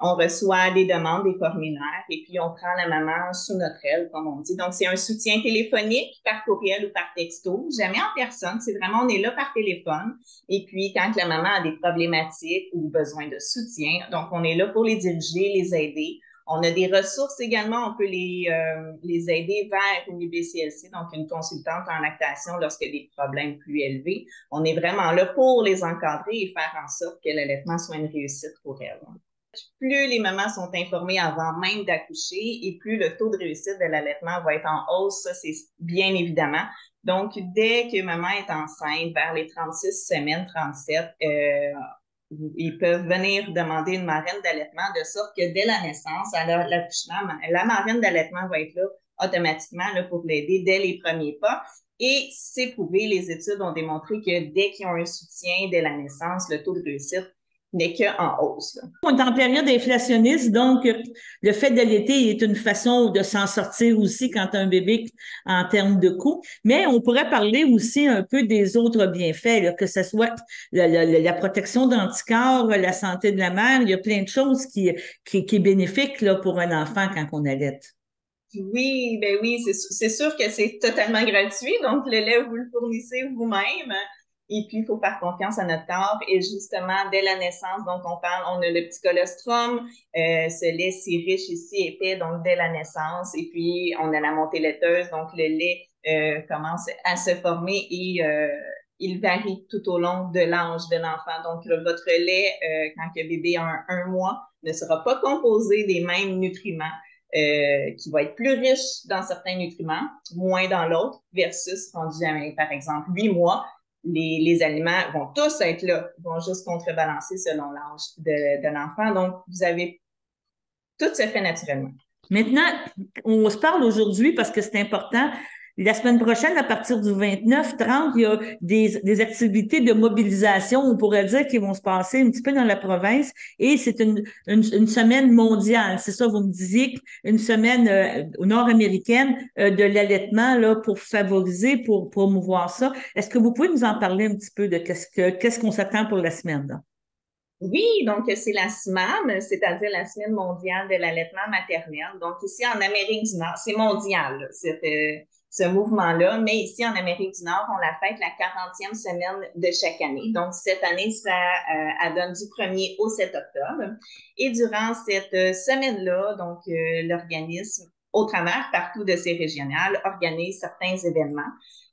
on reçoit des demandes des formulaires et puis on prend la maman sous notre aile, comme on dit. Donc, c'est un soutien téléphonique, par courriel ou par texto, jamais en personne. C'est vraiment, on est là par téléphone. Et puis, quand la maman a des problématiques ou besoin de soutien, donc on est là pour les diriger, les aider. On a des ressources également, on peut les aider vers une UBCLC, donc une consultante en lactation lorsqu'il y a des problèmes plus élevés. On est vraiment là pour les encadrer et faire en sorte que l'allaitement soit une réussite pour elles. Plus les mamans sont informées avant même d'accoucher et plus le taux de réussite de l'allaitement va être en hausse, ça c'est bien évidemment. Donc, dès que maman est enceinte, vers les 36 semaines, 37, ils peuvent venir demander une marraine d'allaitement de sorte que dès la naissance, à l'accouchement, la marraine d'allaitement va être là automatiquement là, pour l'aider dès les premiers pas. Et c'est prouvé, les études ont démontré que dès qu'ils ont un soutien dès la naissance, le taux de réussite n'est qu'en hausse. Là. On est en période inflationniste, donc le fait d'allaiter est une façon de s'en sortir aussi quand un bébé en termes de coût. Mais on pourrait parler aussi un peu des autres bienfaits, là, que ce soit la protection d'anticorps, la santé de la mère. Il y a plein de choses qui est bénéfique là, pour un enfant quand on allaite. Oui, ben oui, c'est sûr que c'est totalement gratuit. Donc, le lait, vous le fournissez vous-même. Et puis, il faut faire confiance à notre corps. Et justement, dès la naissance, donc on a le petit colostrum, ce lait si riche et si épais, donc dès la naissance. Et puis, on a la montée laiteuse, donc le lait commence à se former et il varie tout au long de l'âge de l'enfant. Donc, votre lait, quand le bébé a un mois, ne sera pas composé des mêmes nutriments. Qui va être plus riche dans certains nutriments, moins dans l'autre, versus rendu à, par exemple, 8 mois, les aliments vont tous être là, vont juste contrebalancer selon l'âge de l'enfant. Donc, vous avez tout se fait naturellement. Maintenant, on se parle aujourd'hui parce que c'est important. La semaine prochaine, à partir du 29-30, il y a des activités de mobilisation, on pourrait dire, qui vont se passer un petit peu dans la province. Et c'est une semaine mondiale. C'est ça, vous me disiez, une semaine nord-américaine de l'allaitement là pour favoriser, pour promouvoir ça. Est-ce que vous pouvez nous en parler un petit peu de qu'est-ce qu'on s'attend pour la semaine, là? Oui, donc c'est la SMAM, c'est-à-dire la Semaine mondiale de l'allaitement maternel. Donc ici en Amérique du Nord, c'est mondial, ce mouvement-là, mais ici en Amérique du Nord, on la fête la 40e semaine de chaque année. Donc cette année, ça donne du 1er au 7 octobre. Et durant cette semaine-là, donc l'organisme, au travers partout de ces régionales, organise certains événements.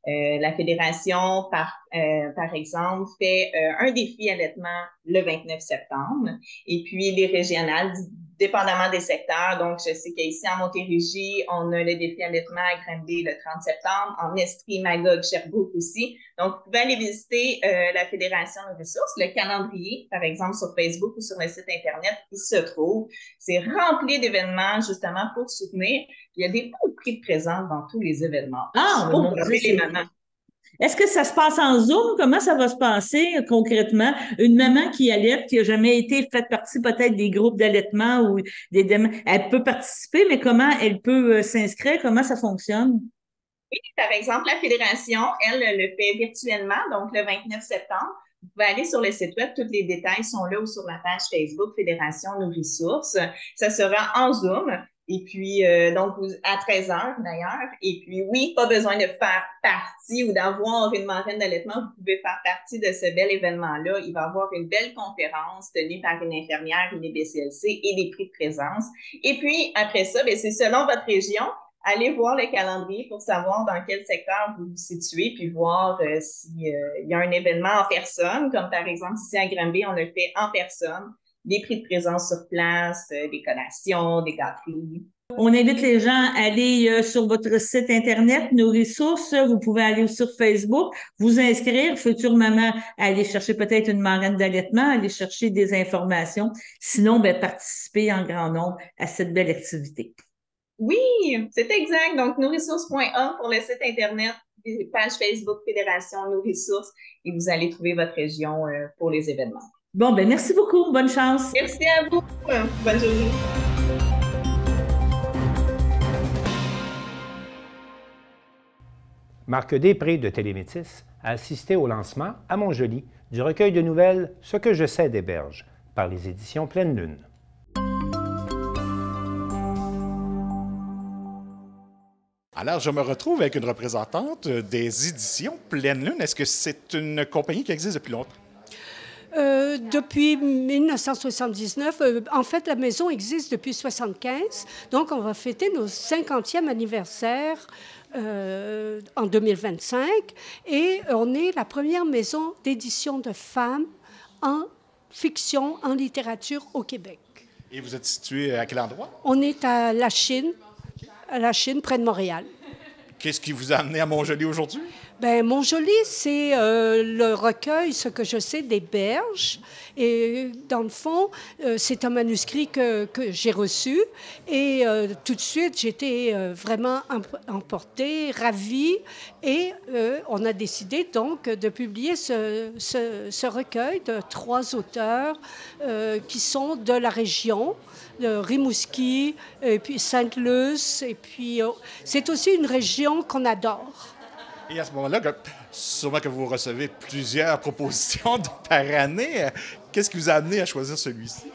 La fédération, par exemple, fait un défi allaitement le 29 septembre. Et puis, les régionales, dépendamment des secteurs, donc je sais qu'ici en Montérégie, on a le défi allaitement à Granby le 30 septembre, en Estrie, Magog, Sherbrooke aussi. Donc, vous pouvez aller visiter la Fédération de ressources, le calendrier, par exemple, sur Facebook ou sur le site Internet, il se trouve. C'est rempli d'événements, justement, pour soutenir. Il y a des beaux prix de présence dans tous les événements. Ah, pour les mamans. Est-ce que ça se passe en Zoom? Comment ça va se passer concrètement? Une maman qui allaite, qui n'a jamais été faite partie peut-être des groupes d'allaitement ou elle peut participer, mais comment elle peut s'inscrire? Comment ça fonctionne? Oui, par exemple, la Fédération, elle le fait virtuellement, donc le 29 septembre. vous pouvez aller sur le site web, tous les détails sont là ou sur la page Facebook Fédération Nos Ressources. Ça sera en Zoom. Et puis, donc, à 13h d'ailleurs. Et puis, oui, pas besoin de faire partie ou d'avoir une marraine d'allaitement. Vous pouvez faire partie de ce bel événement-là. Il va y avoir une belle conférence tenue par une infirmière, une BCLC et des prix de présence. Et puis, après ça, bien, c'est selon votre région. Allez voir le calendrier pour savoir dans quel secteur vous vous situez, puis voir s'il y a un événement en personne, comme par exemple ici à Granby, on le fait en personne. Des prix de présence sur place, des collations, des gâteries. On invite les gens à aller sur votre site Internet, Nos Ressources. Vous pouvez aller sur Facebook, vous inscrire, future maman, aller chercher peut-être une marraine d'allaitement, aller chercher des informations. Sinon, ben, participer en grand nombre à cette belle activité. Oui, c'est exact. Donc, nosressources.org pour le site Internet, page Facebook Fédération Nos Ressources, et vous allez trouver votre région pour les événements. Bon, ben merci beaucoup. Bonne chance. Merci à vous. Bonne journée. Marc Després de Télémétis a assisté au lancement à Montjoly du recueil de nouvelles « Ce que je sais des berges » par les éditions Pleine Lune. Alors, je me retrouve avec une représentante des éditions Pleine Lune. Est-ce que c'est une compagnie qui existe depuis longtemps? Depuis 1979. En fait, la maison existe depuis 1975. Donc, on va fêter nos 50e anniversaire en 2025. Et on est la première maison d'édition de femmes en fiction, en littérature au Québec. Et vous êtes situé à quel endroit? On est à La Chine, près de Montréal. Qu'est-ce qui vous a amené à Montjoly aujourd'hui? Bien, Montjoly, c'est le recueil, ce que je sais, des berges. Et dans le fond, c'est un manuscrit que j'ai reçu. Et tout de suite, j'étais vraiment emportée, ravie. Et on a décidé donc de publier ce recueil de 3 auteurs qui sont de la région, de Rimouski, et puis Sainte-Luce. Et puis, c'est aussi une région qu'on adore. Et à ce moment-là, sûrement que vous recevez plusieurs propositions par année. Qu'est-ce qui vous a amené à choisir celui-ci?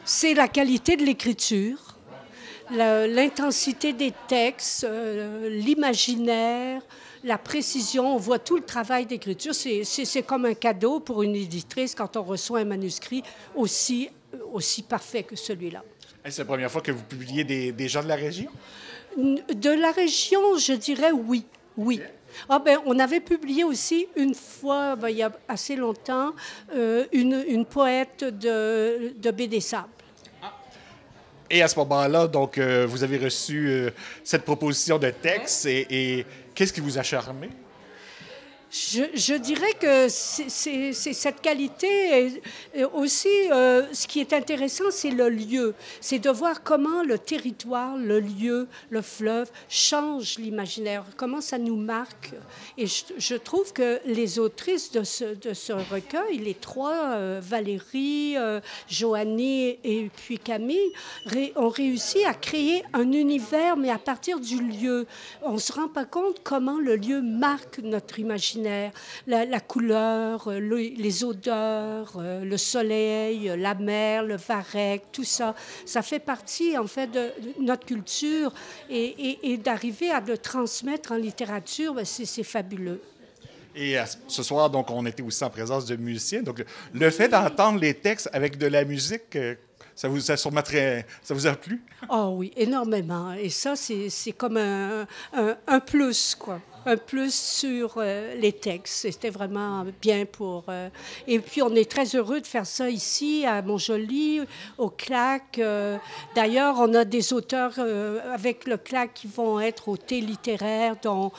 C'est la qualité de l'écriture, l'intensité des textes, l'imaginaire, la précision. On voit tout le travail d'écriture. C'est comme un cadeau pour une éditrice quand on reçoit un manuscrit aussi parfait que celui-là. C'est la première fois que vous publiez des gens de la région? De la région, je dirais oui. Oui. Ah ben, on avait publié aussi une fois, il y a assez longtemps, une poète de Baie des Sables. Et à ce moment-là, donc, vous avez reçu cette proposition de texte et qu'est-ce qui vous a charmé? Je dirais que c'est cette qualité. Et aussi, ce qui est intéressant, c'est le lieu. C'est de voir comment le territoire, le lieu, le fleuve change l'imaginaire, comment ça nous marque. Et je trouve que les autrices de ce recueil, les 3, Valérie, Joanie et puis Camille, ont réussi à créer un univers, mais à partir du lieu. On ne se rend pas compte comment le lieu marque notre imaginaire. La couleur, les odeurs, le soleil, la mer, le varech, tout ça. Ça fait partie, en fait, de notre culture et d'arriver à le transmettre en littérature, c'est fabuleux. Et ce soir, donc, on était aussi en présence de musiciens. Donc, le fait d'entendre les textes avec de la musique, ça vous a plu? Oh oui, énormément. Et ça, c'est comme un plus, quoi. Un plus sur les textes. C'était vraiment bien pour... Et puis, on est très heureux de faire ça ici, à Montjoly, au CLAC. D'ailleurs, on a des auteurs avec le CLAC qui vont être au thé littéraire, dont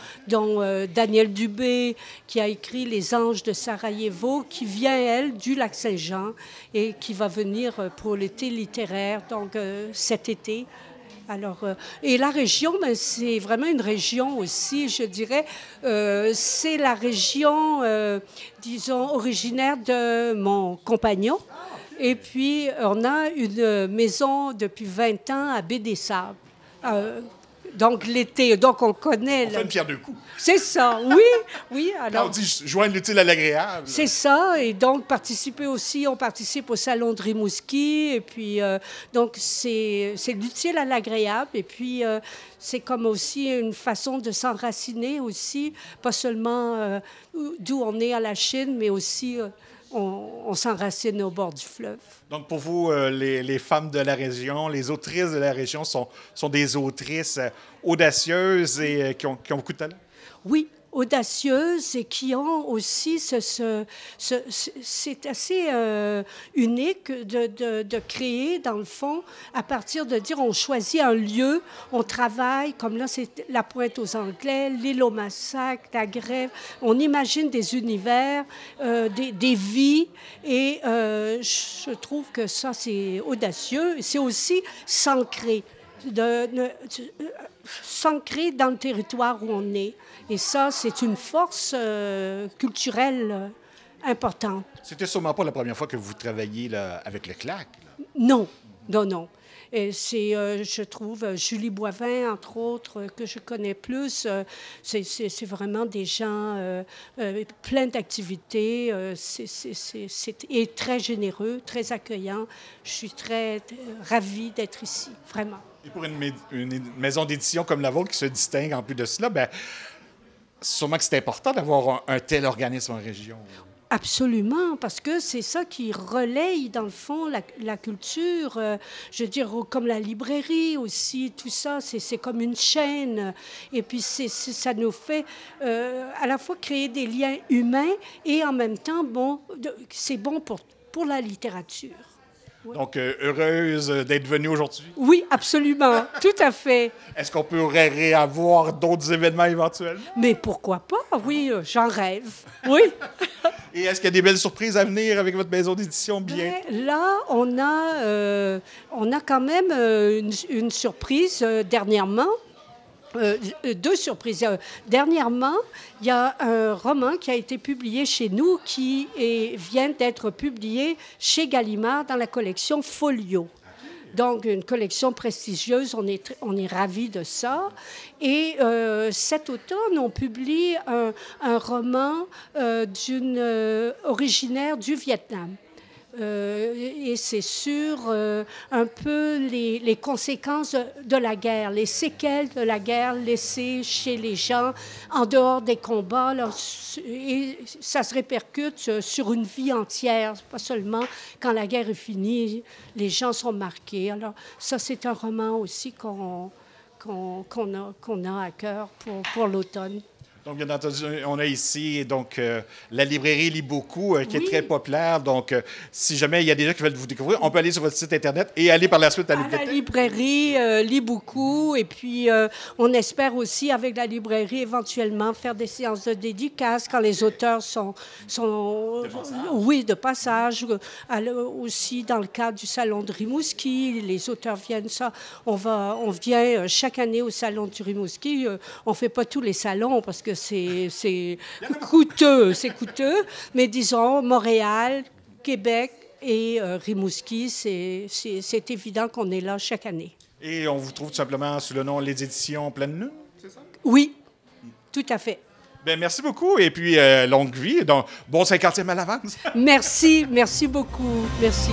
Danielle Dubé, qui a écrit Les Anges de Sarajevo, qui vient, elle, du Lac-Saint-Jean et qui va venir pour les thés littéraires, donc cet été. Alors, et la région, ben, c'est vraiment une région aussi, je dirais. C'est la région, disons, originaire de mon compagnon. Et puis, on a une maison depuis 20 ans à Baie des Sables. Donc, l'été. Donc, on connaît... On fait une pierre deux coups. C'est ça, oui, oui. Alors, quand on dit joindre l'utile à l'agréable. C'est ça, et donc participer aussi, on participe au Salon de Rimouski, et puis donc c'est l'utile à l'agréable, et puis c'est comme aussi une façon de s'enraciner aussi, pas seulement d'où on est à la Chine, mais aussi on s'enracine au bord du fleuve. Donc, pour vous, les femmes de la région, les autrices de la région sont des autrices audacieuses et qui ont beaucoup de talent? Oui, audacieuses et qui ont aussi c'est assez unique de créer, dans le fond, à partir de dire on choisit un lieu, on travaille, comme là, c'est la Pointe aux Anglais, l'île aux Massacres, la Grève, on imagine des univers, des vies, et je trouve que ça, c'est audacieux. C'est aussi s'ancrer. S'ancrer dans le territoire où on est. Et ça, c'est une force culturelle importante. C'était sûrement pas la première fois que vous travailliez là, avec le CLAC? Là. Non, non, non. Et c'est, je trouve, Julie Boivin, entre autres, que je connais plus. C'est vraiment des gens pleins d'activités. Et très généreux, très accueillant. Je suis très ravie d'être ici, vraiment. Et pour une maison d'édition comme la vôtre qui se distingue en plus de cela, bien, sûrement que c'est important d'avoir un tel organisme en région. Absolument, parce que c'est ça qui relaye, dans le fond, la culture. Je veux dire, comme la librairie aussi, tout ça, c'est comme une chaîne. Et puis, ça nous fait à la fois créer des liens humains et en même temps, bon, c'est bon pour la littérature. Ouais. Donc, heureuse d'être venue aujourd'hui? Oui, absolument, tout à fait. Est-ce qu'on pourrait réavoir d'autres événements éventuellement? Mais pourquoi pas? Oui, j'en rêve. Oui. Et est-ce qu'il y a des belles surprises à venir avec votre maison d'édition bien? Là, on a quand même une surprise dernièrement. Deux surprises. Dernièrement, il y a un roman qui a été publié chez nous qui vient d'être publié chez Gallimard dans la collection Folio. Donc, une collection prestigieuse, on est ravis de ça. Et cet automne, on publie un roman originaire du Vietnam. Et c'est sur un peu les conséquences de la guerre, les séquelles de la guerre laissées chez les gens en dehors des combats. Là, et ça se répercute sur une vie entière, pas seulement quand la guerre est finie, les gens sont marqués. Alors ça, c'est un roman aussi qu'on a à cœur pour l'automne. Donc, bien entendu, on a ici donc, la librairie Lis beaucoup, qui est très populaire. Donc, si jamais il y a des gens qui veulent vous découvrir, on peut aller sur votre site Internet et aller par la suite à la bibliothèque. La librairie Lis beaucoup. Et puis, on espère aussi, avec la librairie, éventuellement faire des séances de dédicaces quand les auteurs sont de passage. Aussi, dans le cadre du Salon de Rimouski, les auteurs viennent. Ça, on vient chaque année au Salon du Rimouski. On ne fait pas tous les salons parce que c'est coûteux, mais disons Montréal, Québec et Rimouski, c'est évident qu'on est là chaque année. Et on vous trouve tout simplement sous le nom Les Éditions Pleine Lune, c'est ça? Oui, tout à fait. Bien, merci beaucoup et puis longue vie, donc bon 50e à l'avance. Merci beaucoup, merci.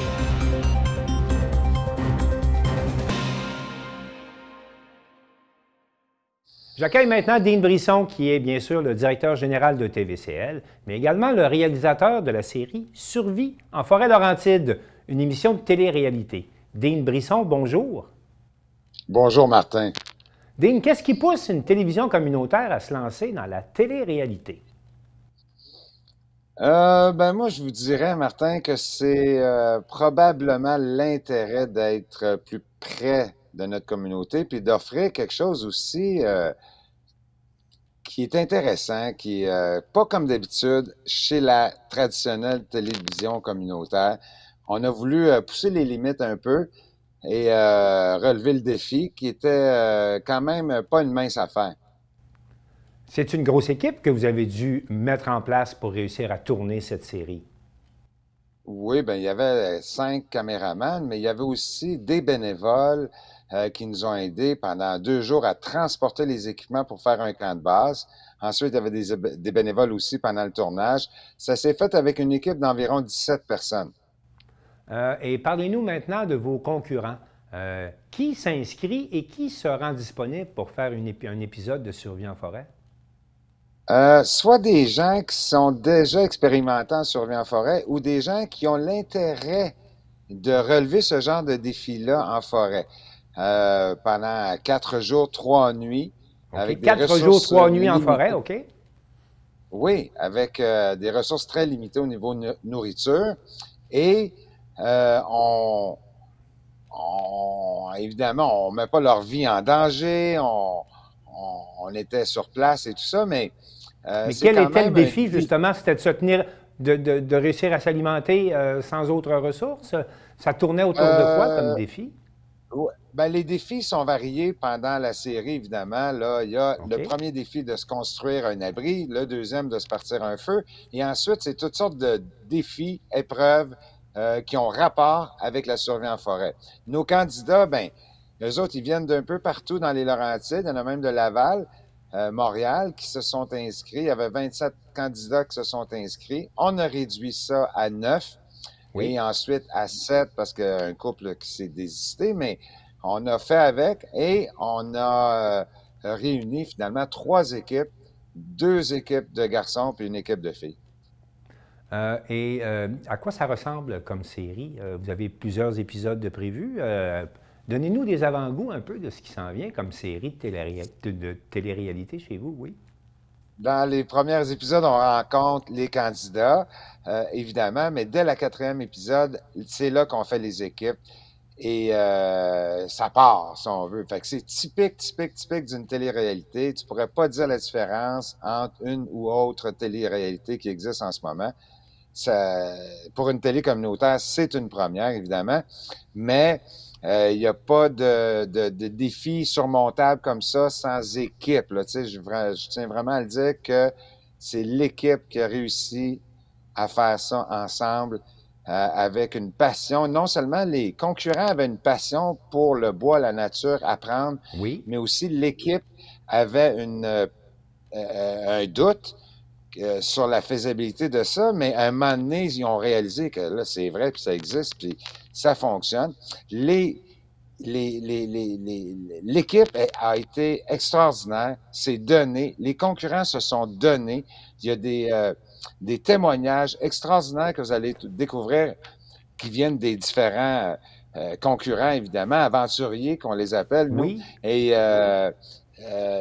J'accueille maintenant Dean Brisson, qui est bien sûr le directeur général de TVCL, mais également le réalisateur de la série Survie en Forêt-Laurentide, une émission de télé-réalité. Dean Brisson, bonjour. Bonjour, Martin. Dean, qu'est-ce qui pousse une télévision communautaire à se lancer dans la télé-réalité? Moi, je vous dirais, Martin, que c'est probablement l'intérêt d'être plus près de notre communauté, puis d'offrir quelque chose aussi qui est intéressant, qui est pas comme d'habitude chez la traditionnelle télévision communautaire. On a voulu pousser les limites un peu et relever le défi qui était quand même pas une mince affaire. C'est une grosse équipe que vous avez dû mettre en place pour réussir à tourner cette série. Oui, ben il y avait 5 caméramans, mais il y avait aussi des bénévoles qui nous ont aidés pendant 2 jours à transporter les équipements pour faire un camp de base. Ensuite, il y avait des bénévoles aussi pendant le tournage. Ça s'est fait avec une équipe d'environ 17 personnes. Et parlez-nous maintenant de vos concurrents. Qui s'inscrit et qui se rend disponible pour faire un épisode de Survie en forêt? Soit des gens qui sont déjà expérimentés en survie en forêt ou des gens qui ont l'intérêt de relever ce genre de défi-là en forêt pendant 4 jours, 3 nuits. Okay. Avec 4 jours, 3 nuits en forêt, OK? Oui, avec des ressources très limitées au niveau nourriture. Et évidemment, on ne met pas leur vie en danger, on était sur place et tout ça, mais quel était le défi, justement? C'était de se tenir, de réussir à s'alimenter sans autres ressources? Ça tournait autour de quoi comme défi? Ben, les défis sont variés pendant la série, évidemment. Là, il y a le premier défi de se construire un abri, le deuxième de se partir un feu, et ensuite, c'est toutes sortes de défis, épreuves qui ont rapport avec la survie en forêt. Nos candidats, ben, eux autres, ils viennent d'un peu partout dans les Laurentides, il y en a même de Laval, Montréal, qui se sont inscrits. Il y avait 27 candidats qui se sont inscrits. On a réduit ça à 9 et ensuite à 7 parce qu'un couple qui s'est désisté, mais on a fait avec et on a réuni finalement 3 équipes, 2 équipes de garçons puis une équipe de filles. À quoi ça ressemble comme série? Vous avez plusieurs épisodes de prévus. Donnez-nous des avant-goûts un peu de ce qui s'en vient comme série de télé-réalité chez vous, oui? Dans les premiers épisodes, on rencontre les candidats, évidemment, mais dès la 4e épisode, c'est là qu'on fait les équipes et ça part, si on veut. Fait que c'est typique d'une télé-réalité. Tu pourrais pas dire la différence entre une ou autre télé-réalité qui existe en ce moment. Pour une télé communautaire, c'est une première, évidemment, mais il n'y a pas de défi surmontable comme ça sans équipe. Là. Tu sais, je tiens vraiment à le dire que c'est l'équipe qui a réussi à faire ça ensemble avec une passion. Non seulement les concurrents avaient une passion pour le bois, la nature, apprendre, mais aussi l'équipe avait un doute sur la faisabilité de ça, mais à un moment donné, ils ont réalisé que là, c'est vrai, puis ça existe, puis ça fonctionne. L'équipe a été extraordinaire, c'est donné, les concurrents se sont donnés. Il y a des témoignages extraordinaires que vous allez découvrir qui viennent des différents concurrents, évidemment, aventuriers qu'on les appelle, nous. Et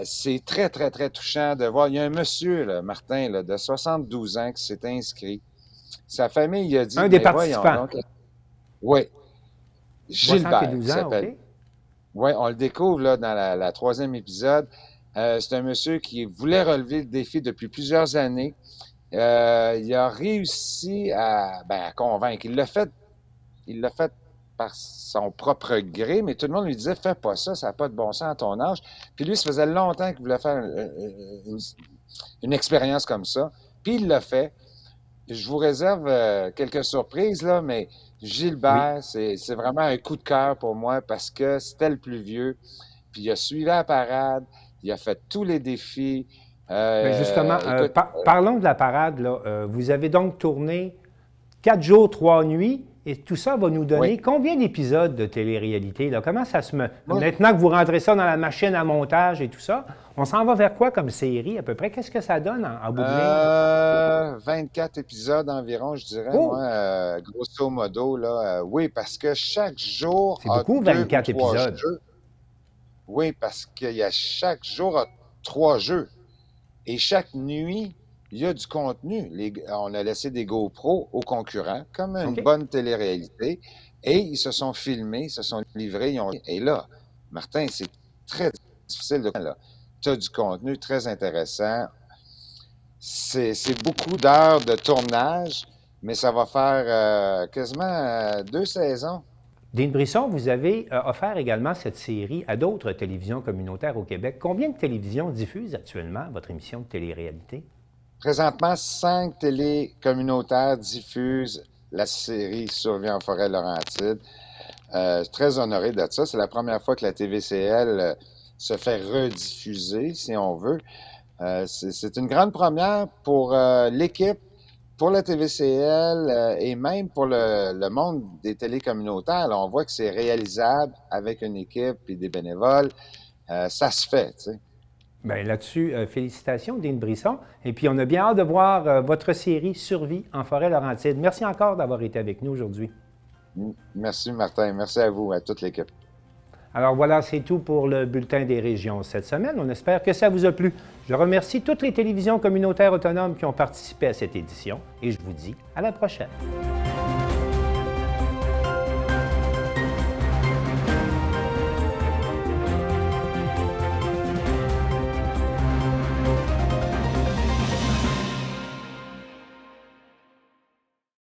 c'est très touchant de voir. Il y a un monsieur, là, Martin, là, de 72 ans qui s'est inscrit. Sa famille, il a dit... Un des participants. Oui. Gilbert, il s'appelle. Oui, on le découvre là, dans la 3e épisode. C'est un monsieur qui voulait relever le défi depuis plusieurs années. Il a réussi à convaincre. Il l'a fait par son propre gré, mais tout le monde lui disait « Fais pas ça, ça n'a pas de bon sens à ton âge. » Puis lui, ça faisait longtemps qu'il voulait faire une expérience comme ça. Puis il l'a fait. Je vous réserve quelques surprises, là, mais Gilbert, c'est vraiment un coup de cœur pour moi parce que c'était le plus vieux. Puis il a suivi la parade, il a fait tous les défis. Mais justement, parlons de la parade. Là. Vous avez donc tourné 4 jours, 3 nuits. Et tout ça va nous donner combien d'épisodes de télé-réalité? Là? Comment ça se met? Maintenant que vous rentrez ça dans la machine à montage et tout ça, on s'en va vers quoi comme série à peu près? Qu'est-ce que ça donne en bout de ligne? 24 épisodes environ, je dirais, moi, grosso modo. Là, oui, parce que chaque jour c'est beaucoup, 24 épisodes. Jeux. Oui, parce qu'il y a chaque jour a 3 jeux. Et chaque nuit, il y a du contenu. On a laissé des GoPro aux concurrents, comme une bonne télé-réalité, et ils se sont filmés, ils se sont livrés. Et là, Martin, c'est très difficile de... Tu as du contenu très intéressant. C'est beaucoup d'heures de tournage, mais ça va faire quasiment 2 saisons. Dean Brisson, vous avez offert également cette série à d'autres télévisions communautaires au Québec. Combien de télévisions diffusent actuellement votre émission de télé-réalité? Présentement, 5 télés communautaires diffusent la série Survie en forêt Laurentide. Très honoré de ça. C'est la première fois que la TVCL se fait rediffuser, si on veut. C'est une grande première pour l'équipe, pour la TVCL et même pour le monde des télés communautaires. Là, on voit que c'est réalisable avec une équipe et des bénévoles. Ça se fait, tu sais. Bien, là-dessus, félicitations, Dean Brisson. Et puis, on a bien hâte de voir votre série Survie en forêt Laurentide. Merci encore d'avoir été avec nous aujourd'hui. Merci, Martin. Merci à vous, à toute l'équipe. Alors voilà, c'est tout pour le Bulletin des régions cette semaine. On espère que ça vous a plu. Je remercie toutes les télévisions communautaires autonomes qui ont participé à cette édition et je vous dis à la prochaine.